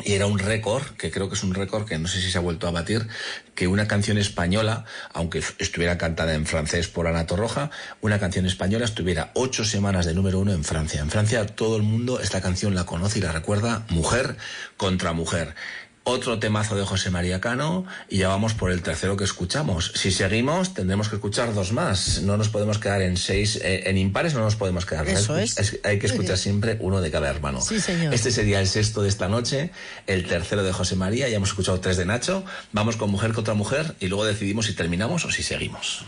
Speaker 2: y era un récord, que creo que es un récord que no sé si se ha vuelto a batir, que una canción española, aunque estuviera cantada en francés por Ana Torroja, una canción española estuviera 8 semanas de número 1 en Francia. En Francia todo el mundo esta canción la conoce y la recuerda, Mujer contra Mujer. Otro temazo de José María Cano, y ya vamos por el tercero que escuchamos. Si seguimos tendremos que escuchar 2 más, no nos podemos quedar en 6, en impares no nos podemos quedar.
Speaker 3: Eso es.
Speaker 2: Hay que escuchar siempre uno de cada hermano.
Speaker 3: Sí, señor.
Speaker 2: Este sería el 6º de esta noche, el tercero de José María, ya hemos escuchado 3 de Nacho, vamos con Mujer contra Mujer y luego decidimos si terminamos o si seguimos.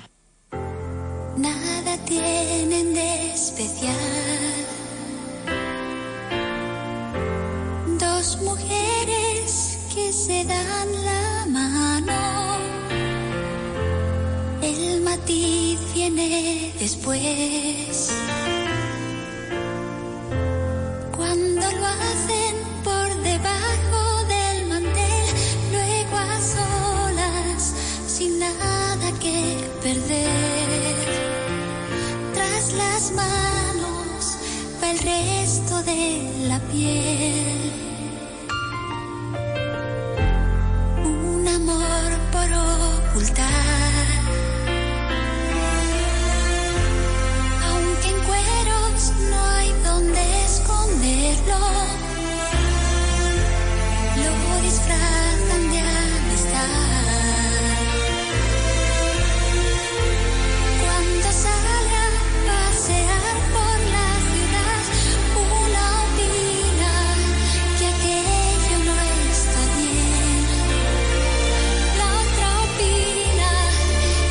Speaker 4: Nada tienen de especial 2 mujeres que se dan la mano. El matiz viene después, cuando lo hacen por debajo del mantel, luego a solas, sin nada que perder. manos va el resto de la piel. Un amor por ocultar. Aunque en cueros no hay donde esconderlo, lo disfrazan de amistad. Cuando sale a pasear por la ciudad, una opina que aquello no está bien. La otra opina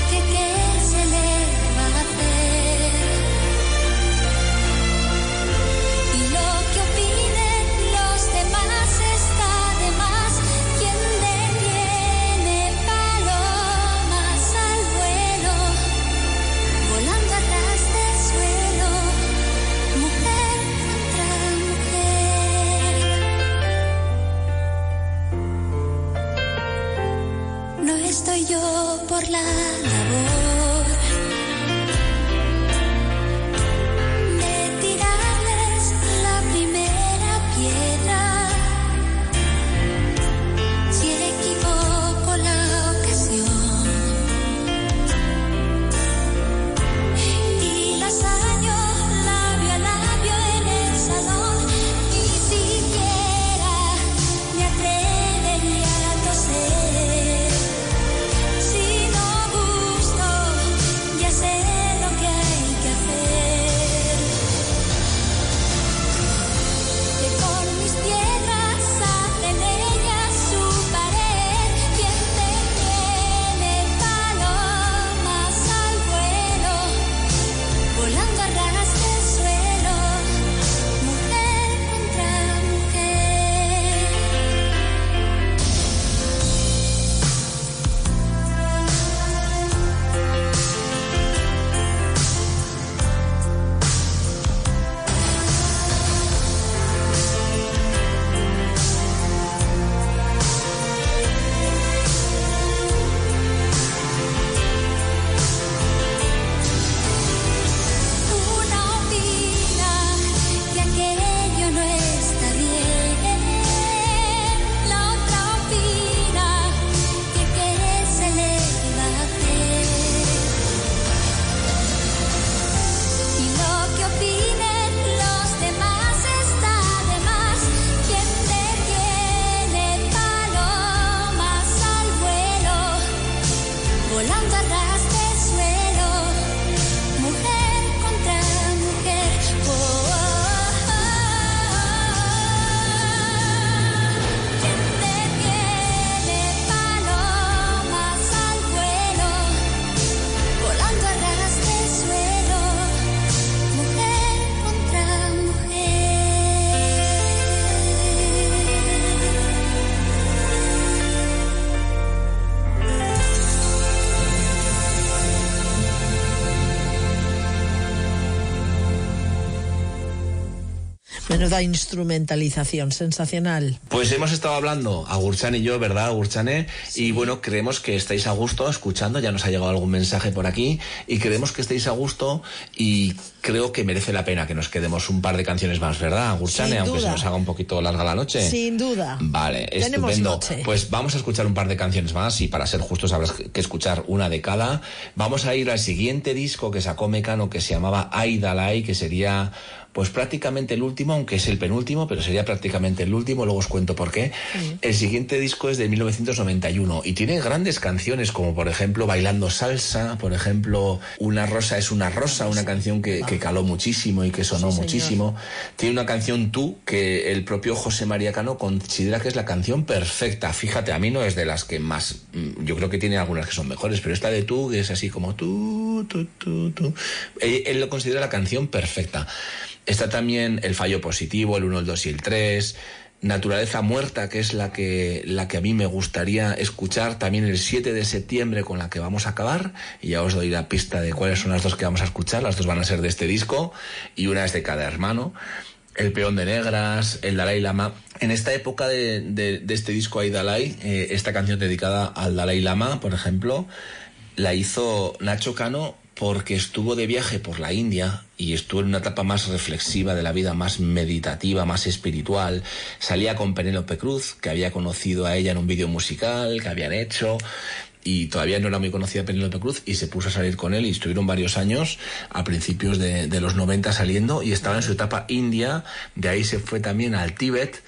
Speaker 4: que qué se le va a hacer. Y lo que opinen los demás está de más. Quien detiene palomas al vuelo, volando a ras de suelo, mujer contra mujer. No estoy yo por la labor de tirarles la primera piedra. Si equivoco la ocasión y las año labio a labio en el salón, ni siquiera me atrevería a toser. Si no gusto, ya sé lo que hay que hacer. Que con mis piedras hacen ellas su pared. Quien te tiene palomas al vuelo, volando a ras de suelo, mujer contra mujer. Una opina que aquello no está bien. La otra opina que qué se le va a hacer. Y lo que opinen los demás está de más. Quien detiene palomas al vuelo, volando a ras de suelo, mujer contra mujer. Oh, oh, oh. Quien detiene palomas al vuelo, volando a ras de suelo, mujer contra mujer.
Speaker 3: Menuda instrumentalización, sensacional.
Speaker 2: Pues hemos estado hablando, Agurchan y yo, ¿verdad, Agurchane? Y bueno, creemos que estáis a gusto escuchando, ya nos ha llegado algún mensaje por aquí, y creemos que estáis a gusto y creo que merece la pena que nos quedemos un par de canciones más, ¿verdad, Agurchane?
Speaker 3: Sin
Speaker 2: Aunque se
Speaker 3: duda.
Speaker 2: nos haga un poquito larga la noche.
Speaker 3: Sin duda.
Speaker 2: Vale,
Speaker 3: Tenemos
Speaker 2: estupendo.
Speaker 3: noche.
Speaker 2: Pues vamos a escuchar un par de canciones más y para ser justos habrá que escuchar una de cada. Vamos a ir al siguiente disco que sacó Mecano, que se llamaba Aidalai, que sería pues prácticamente el último, aunque es el penúltimo, pero sería prácticamente el último, luego os cuento por qué. El siguiente disco es de 1991 y tiene grandes canciones como por ejemplo Bailando Salsa, por ejemplo Una rosa es una rosa, una canción que caló muchísimo y que sonó
Speaker 3: Sí, señor.
Speaker 2: muchísimo. Tiene una canción Tú que el propio José María Cano considera que es la canción perfecta. Fíjate, a mí no es de las que más, yo creo que tiene algunas que son mejores, pero esta de Tú, que es así como tú. Él lo considera la canción perfecta. Está también El fallo positivo, el 1, el 2 y el 3. Naturaleza muerta, que es la que a mí me gustaría escuchar, también el 7 de septiembre, con la que vamos a acabar, y ya os doy la pista de cuáles son las dos que vamos a escuchar. Las dos van a ser de este disco y una es de cada hermano. El peón de negras, el Dalai Lama. En esta época de este disco Hay Dalai, esta canción dedicada al Dalai Lama, por ejemplo, la hizo Nacho Cano porque estuvo de viaje por la India y estuvo en una etapa más reflexiva de la vida, más meditativa, más espiritual. Salía con Penélope Cruz, que había conocido a ella en un vídeo musical que habían hecho, y todavía no era muy conocida Penélope Cruz, y se puso a salir con él, y estuvieron varios años a principios de los 90 saliendo, y estaba en su etapa india. De ahí se fue también al Tíbet,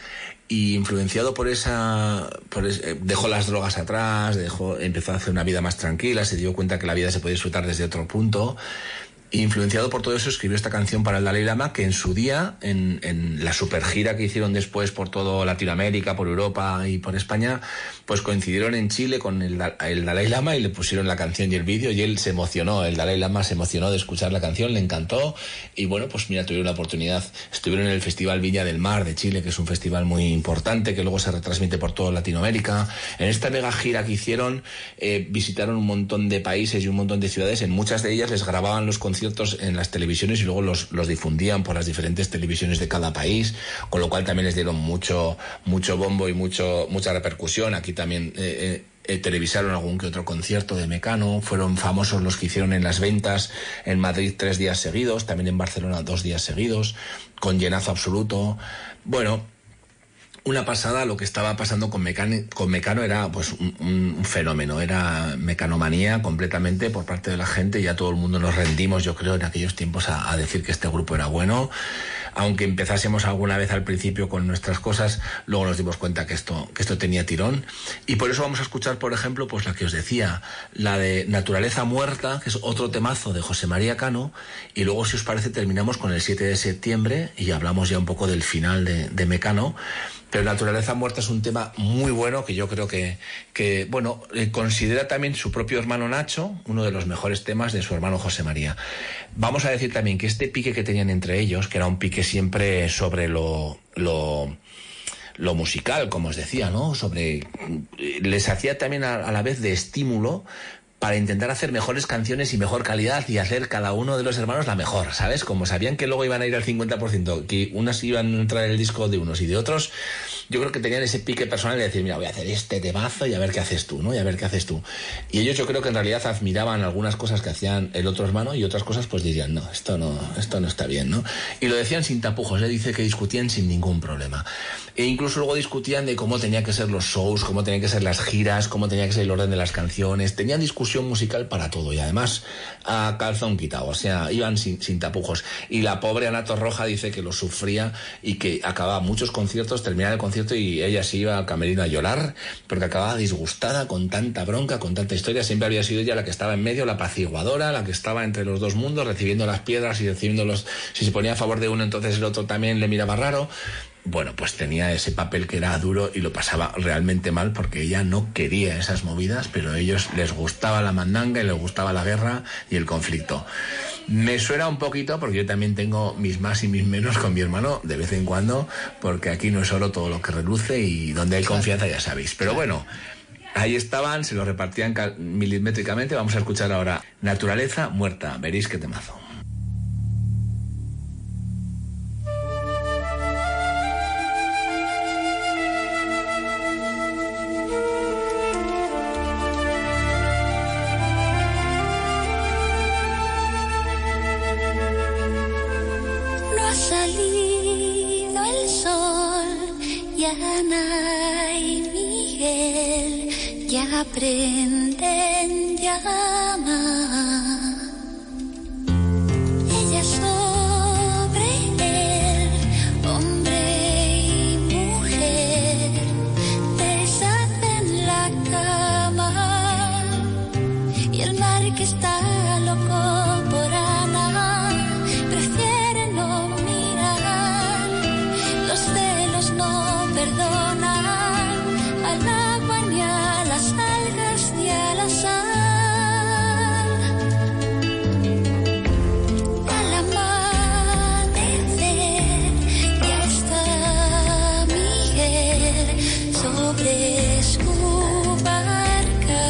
Speaker 2: y influenciado por dejó las drogas atrás, empezó a hacer una vida más tranquila, se dio cuenta que la vida se puede disfrutar desde otro punto. Influenciado por todo eso, escribió esta canción para el Dalai Lama, que en su día, en la super gira que hicieron después por toda Latinoamérica, por Europa y por España, pues coincidieron en Chile con el Dalai Lama y le pusieron la canción y el vídeo, y él se emocionó, el Dalai Lama se emocionó de escuchar la canción, le encantó, y bueno, pues mira, tuvieron la oportunidad, estuvieron en el Festival Viña del Mar de Chile, que es un festival muy importante, que luego se retransmite por toda Latinoamérica. En esta mega gira que hicieron, visitaron un montón de países y un montón de ciudades. En muchas de ellas les grababan los conciertos en las televisiones y luego los difundían por las diferentes televisiones de cada país, con lo cual también les dieron mucho bombo y mucha repercusión. Aquí también televisaron algún que otro concierto de Mecano. Fueron famosos los que hicieron en Las Ventas en Madrid 3 días seguidos, también en Barcelona 2 días seguidos, con llenazo absoluto. Bueno, una pasada. Lo que estaba pasando con Mecano era pues un fenómeno, era mecanomanía completamente por parte de la gente. Ya todo el mundo nos rendimos, yo creo, en aquellos tiempos a decir que este grupo era bueno. Aunque empezásemos alguna vez al principio con nuestras cosas, luego nos dimos cuenta que esto tenía tirón. Y por eso vamos a escuchar, por ejemplo, pues la que os decía, la de Naturaleza Muerta, que es otro temazo de José María Cano. Y luego, si os parece, terminamos con el 7 de septiembre y hablamos ya un poco del final de Mecano. Pero Naturaleza Muerta es un tema muy bueno, que yo creo que considera también su propio hermano Nacho uno de los mejores temas de su hermano José María. Vamos a decir también que este pique que tenían entre ellos, que era un pique siempre sobre lo musical, como os decía, ¿no? Les hacía también a la vez de estímulo para intentar hacer mejores canciones y mejor calidad, y hacer cada uno de los hermanos la mejor, ¿sabes? Como sabían que luego iban a ir al 50%, que unas iban a entrar en el disco de unos y de otros, yo creo que tenían ese pique personal de decir, mira, voy a hacer este temazo y a ver qué haces tú, ¿no? Y a ver qué haces tú. Y ellos, yo creo que en realidad admiraban algunas cosas que hacían el otro hermano, y otras cosas pues dirían, no, esto no está bien, ¿no? Y lo decían sin tapujos, dice que discutían sin ningún problema. E incluso luego discutían de cómo tenía que ser los shows, cómo tenían que ser las giras, cómo tenía que ser el orden de las canciones. Tenían discusión musical para todo, y además a calzón quitado, o sea, iban sin tapujos. Y la pobre Ana Torroja dice que lo sufría y que acababa muchos conciertos, terminaba el concierto y ella se iba al camerino a llorar porque acababa disgustada con tanta bronca, con tanta historia. Siempre había sido ella la que estaba en medio, la apaciguadora, la que estaba entre los dos mundos, recibiendo las piedras y recibiéndolos. Si se ponía a favor de uno, entonces el otro también le miraba raro. Bueno, pues tenía ese papel que era duro y lo pasaba realmente mal, porque ella no quería esas movidas, pero a ellos les gustaba la mandanga y les gustaba la guerra y el conflicto. Me suena un poquito, porque yo también tengo mis más y mis menos con mi hermano de vez en cuando, porque aquí no es solo todo lo que reluce, y donde hay confianza ya sabéis. Pero bueno, ahí estaban, se lo repartían milimétricamente. Vamos a escuchar ahora Naturaleza Muerta. Veréis qué temazo.
Speaker 4: Prenden llama. Ella sobre él, hombre y mujer, deshacen la cama, y el mar que está loco por Ana prefiere no mirar. Los celos no perdonan al agua ni a las algas ni a la sal. Al amanecer ya está Miguel sobre su barca.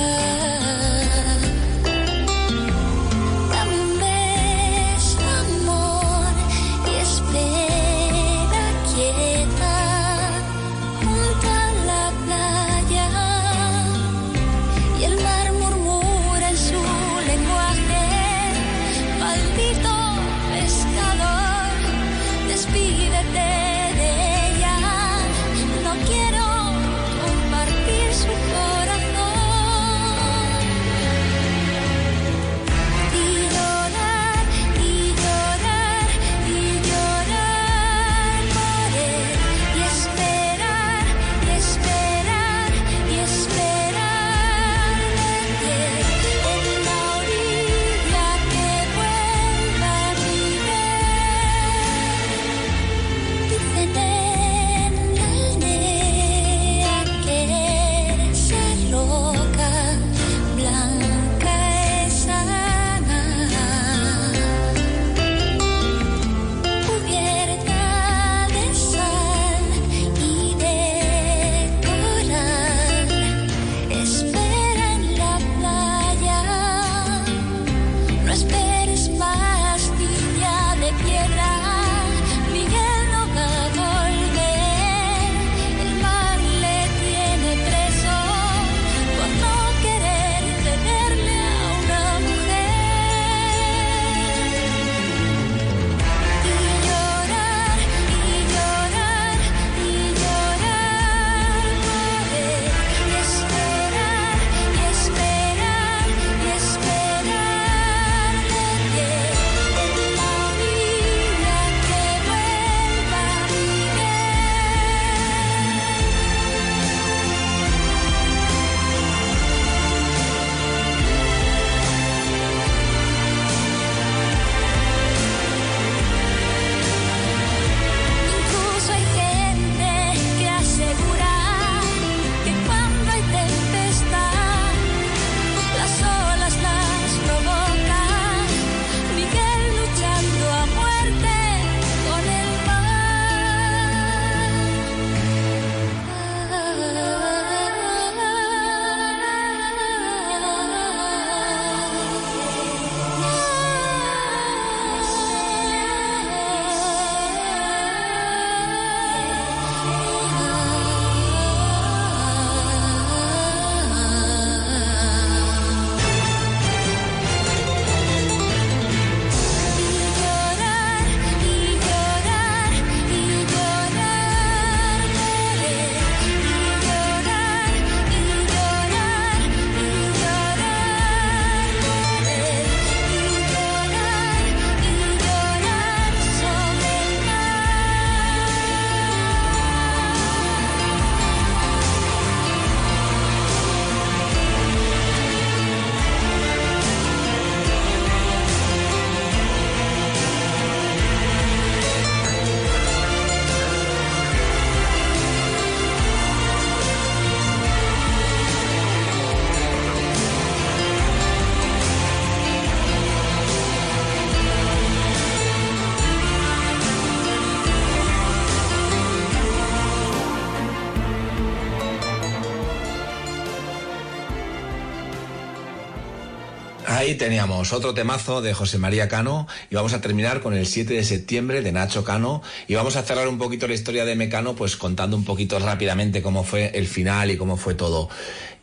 Speaker 2: Ahí teníamos otro temazo de José María Cano y vamos a terminar con el 7 de septiembre de Nacho Cano y vamos a cerrar un poquito la historia de Mecano pues contando un poquito rápidamente cómo fue el final y cómo fue todo.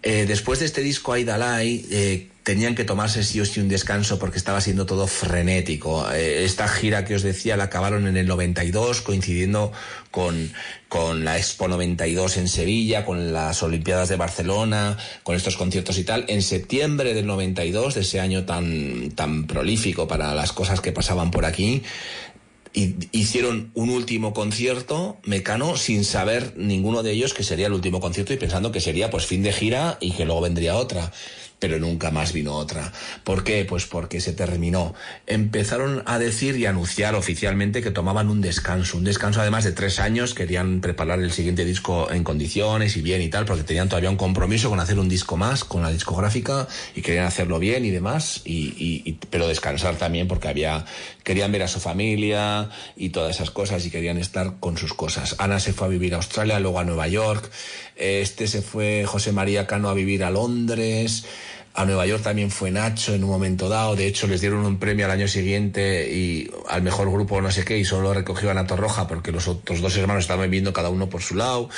Speaker 2: Después de este disco Aidalai tenían que tomarse sí o sí un descanso porque estaba siendo todo frenético. Esta gira que os decía la acabaron en el 92 coincidiendo con la Expo 92 en Sevilla, con las Olimpiadas de Barcelona, con estos conciertos y tal. En septiembre del 92, de ese año tan prolífico para las cosas que pasaban por aquí, hicieron un último concierto Mecano sin saber ninguno de ellos que sería el último concierto y pensando que sería pues fin de gira y que luego vendría otra. Pero nunca más vino otra. ¿Por qué? Pues porque se terminó. Empezaron a decir y a anunciar oficialmente que tomaban un descanso además de 3 años, querían preparar el siguiente disco en condiciones y bien y tal, porque tenían todavía un compromiso con hacer un disco más, con la discográfica, y querían hacerlo bien y demás, pero descansar también porque querían ver a su familia y todas esas cosas y querían estar con sus cosas. Ana se fue a vivir a Australia, luego a Nueva York, se fue José María Cano a vivir a Londres. A Nueva York también fue Nacho en un momento dado. De hecho, les dieron un premio al año siguiente y al mejor grupo no sé qué, y solo recogió a Ana Torroja porque los otros 2 hermanos estaban viviendo cada uno por su lado.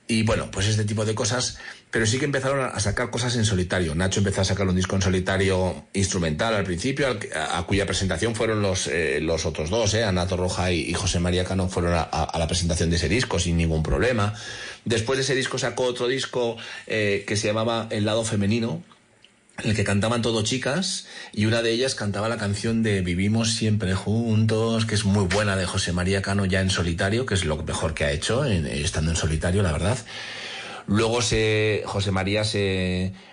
Speaker 2: Y bueno, pues este tipo de cosas. Pero sí que empezaron a sacar cosas en solitario. Nacho empezó a sacar un disco en solitario instrumental al principio, a cuya presentación fueron los otros 2, Ana Torroja y José María Cano fueron a la presentación de ese disco sin ningún problema. Después de ese disco sacó otro disco que se llamaba El lado femenino, en el que cantaban todo chicas, y una de ellas cantaba la canción de Vivimos siempre juntos, que es muy buena, de José María Cano ya en solitario, que es lo mejor que ha hecho estando en solitario, la verdad. Luego José María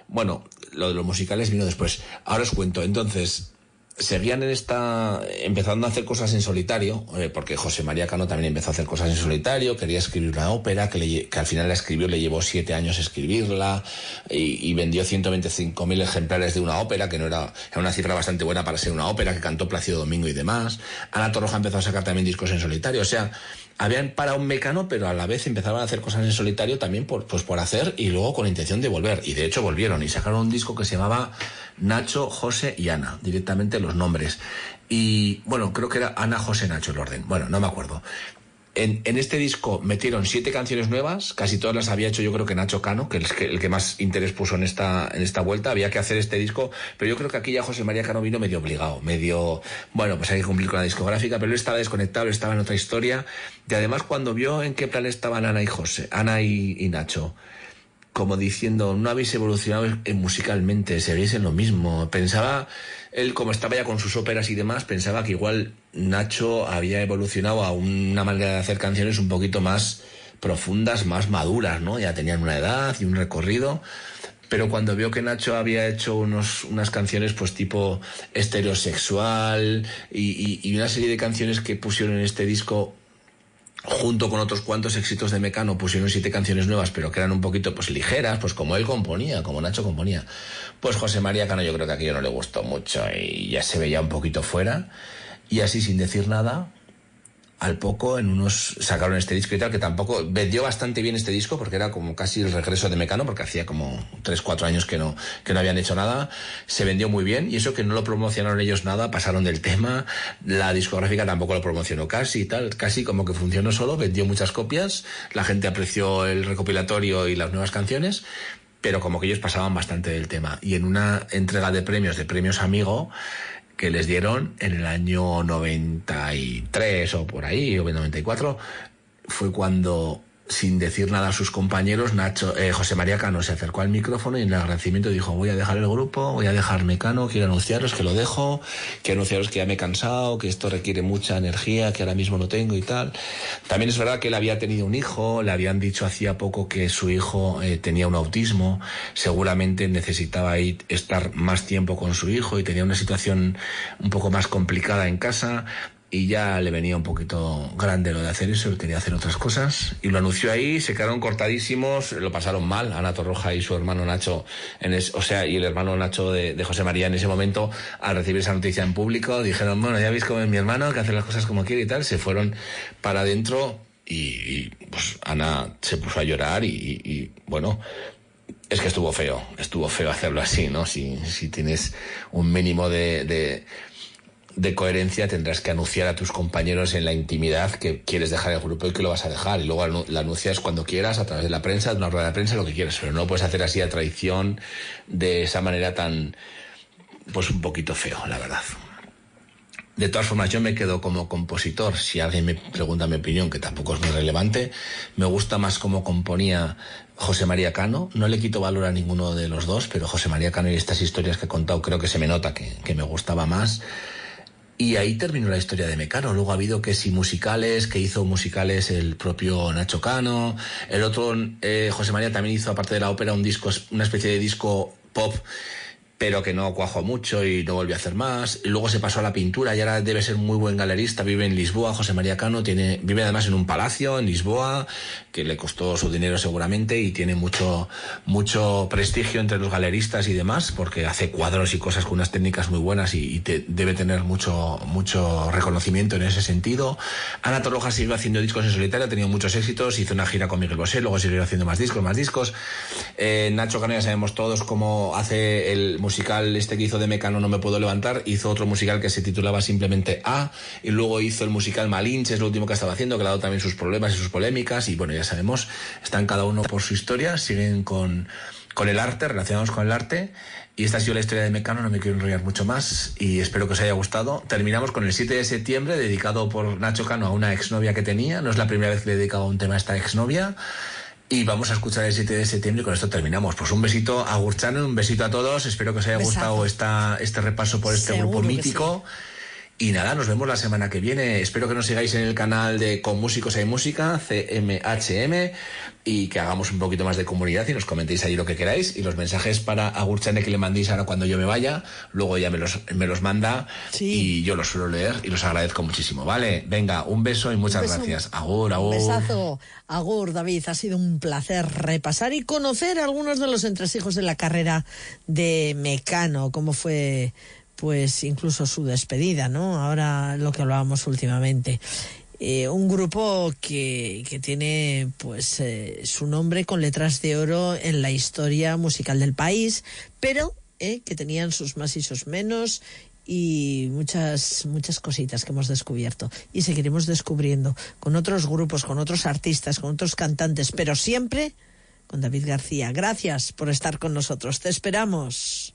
Speaker 2: bueno, lo de los musicales vino después. Ahora os cuento. Entonces, seguían empezando a hacer cosas en solitario, porque José María Cano también empezó a hacer cosas en solitario, quería escribir una ópera, que al final la escribió, le llevó 7 años escribirla, y vendió 125.000 ejemplares de una ópera, que no era una cifra bastante buena para ser una ópera, que cantó Plácido Domingo y demás. Ana Torroja empezó a sacar también discos en solitario, o sea, habían parado un Mecano, pero a la vez empezaban a hacer cosas en solitario también por hacer, y luego con la intención de volver. Y de hecho volvieron y sacaron un disco que se llamaba Nacho, José y Ana, directamente los nombres. Y bueno, creo que era Ana, José, Nacho el orden. Bueno, no me acuerdo. En este disco metieron 7 canciones nuevas, casi todas las había hecho yo creo que Nacho Cano, que es el que más interés puso en esta vuelta. Había que hacer este disco, pero yo creo que aquí ya José María Cano vino medio obligado, bueno, pues hay que cumplir con la discográfica, pero él estaba desconectado, él estaba en otra historia, y además cuando vio en qué plan estaban Ana y Nacho, como diciendo, no habéis evolucionado musicalmente, seguís en lo mismo. Pensaba, él como estaba ya con sus óperas y demás, pensaba que igual Nacho había evolucionado a una manera de hacer canciones un poquito más profundas, más maduras, ¿no? Ya tenían una edad y un recorrido. Pero cuando vio que Nacho había hecho unas canciones pues tipo Estereosexual y una serie de canciones que pusieron en este disco, junto con otros cuantos éxitos de Mecano, pusieron 7 canciones nuevas, pero que eran un poquito pues ligeras, pues como él componía, como Nacho componía. Pues José María Cano yo creo que aquello no le gustó mucho y ya se veía un poquito fuera. Y así, sin decir nada, al poco sacaron este disco y tal, que tampoco vendió bastante bien este disco, porque era como casi el regreso de Mecano, porque hacía como 3-4 años que no habían hecho nada. Se vendió muy bien, y eso que no lo promocionaron ellos nada, pasaron del tema, la discográfica tampoco lo promocionó casi y tal, casi como que funcionó solo, vendió muchas copias, la gente apreció el recopilatorio y las nuevas canciones, pero como que ellos pasaban bastante del tema. Y en una entrega de premios Amigo, que les dieron en el año 93 o por ahí, o 94, fue cuando, sin decir nada a sus compañeros, José María Cano se acercó al micrófono y en el agradecimiento dijo: voy a dejar el grupo, voy a dejar Mecano, quiero anunciaros que lo dejo, quiero anunciaros que ya me he cansado, que esto requiere mucha energía, que ahora mismo no tengo y tal. También es verdad que él había tenido un hijo, le habían dicho hacía poco que su hijo tenía un autismo, seguramente necesitaba estar más tiempo con su hijo y tenía una situación un poco más complicada en casa. Y ya le venía un poquito grande lo de hacer eso, él quería hacer otras cosas. Y lo anunció ahí, se quedaron cortadísimos, lo pasaron mal, Ana Torroja y su hermano Nacho, y el hermano Nacho de José María en ese momento, al recibir esa noticia en público, dijeron: bueno, ya veis cómo es mi hermano, que hace las cosas como quiere y tal. Se fueron para adentro y pues Ana se puso a llorar y bueno, Es que estuvo feo hacerlo así, ¿no? Si tienes un mínimo de coherencia, tendrás que anunciar a tus compañeros en la intimidad que quieres dejar el grupo y que lo vas a dejar, y luego la anuncias cuando quieras, a través de la prensa, de una rueda de prensa, lo que quieras, pero no puedes hacer así a traición, de esa manera tan, pues un poquito feo, la verdad. De todas formas, yo me quedo como compositor. Si alguien me pregunta mi opinión, que tampoco es muy relevante, me gusta más cómo componía José María Cano. No le quito valor a ninguno de los dos, pero José María Cano y estas historias que he contado, creo que se me nota que me gustaba más. Y ahí terminó la historia de Mecano. Luego ha habido que hizo musicales el propio Nacho Cano. El otro, José María, también hizo, aparte de la ópera, una especie de disco pop, pero que no cuajó mucho y no volvió a hacer más. Y luego se pasó a la pintura y ahora debe ser muy buen galerista. Vive en Lisboa, José María Cano, vive además en un palacio en Lisboa, que le costó su dinero seguramente, y tiene mucho prestigio entre los galeristas y demás, porque hace cuadros y cosas con unas técnicas muy buenas y debe tener mucho reconocimiento en ese sentido. Ana Torroja siguió haciendo discos en solitario, ha tenido muchos éxitos, hizo una gira con Miguel Bosé, luego siguió haciendo más discos. Nacho Cano, ya sabemos todos cómo hace el musical que hizo de Mecano, No me puedo levantar. Hizo otro musical que se titulaba simplemente A, y luego hizo el musical Malinche, es lo último que estaba haciendo, que le ha dado también sus problemas y sus polémicas, y bueno, ya sabemos, están cada uno por su historia, siguen con el arte, relacionados con el arte, y esta ha sido la historia de Mecano. No me quiero enrollar mucho más y espero que os haya gustado. Terminamos con el 7 de septiembre, dedicado por Nacho Cano a una exnovia que tenía. No es la primera vez que le he dedicado un tema a esta exnovia. Y vamos a escuchar el 7 de septiembre y con esto terminamos. Pues un besito a Gurchano, un besito a todos. Espero que os haya gustado este repaso por este grupo mítico. Sí. Y nada, nos vemos la semana que viene. Espero que nos sigáis en el canal de Con Músicos Hay Música, CMHM, y que hagamos un poquito más de comunidad y nos comentéis ahí lo que queráis. Y los mensajes para Agurchane que le mandéis ahora cuando yo me vaya, luego ella me los manda, sí, y yo los suelo leer y los agradezco muchísimo. Vale, venga, un beso y muchas gracias. Agur.
Speaker 3: Un besazo. Agur, David. Ha sido un placer repasar y conocer algunos de los entresijos de la carrera de Mecano, cómo fue, pues, incluso su despedida, ¿no? Ahora lo que hablábamos últimamente. Un grupo que tiene, pues, su nombre con letras de oro en la historia musical del país, pero que tenían sus más y sus menos, y muchas cositas que hemos descubierto y seguiremos descubriendo con otros grupos, con otros artistas, con otros cantantes, pero siempre con David García. Gracias por estar con nosotros. Te esperamos.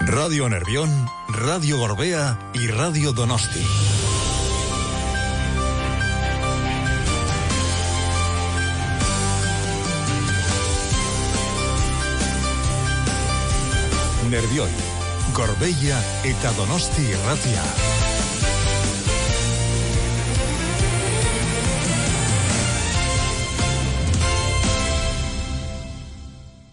Speaker 5: Radio Nervión, Radio Gorbea y Radio Donosti. Nervión, Gorbella eta Donosti irratia.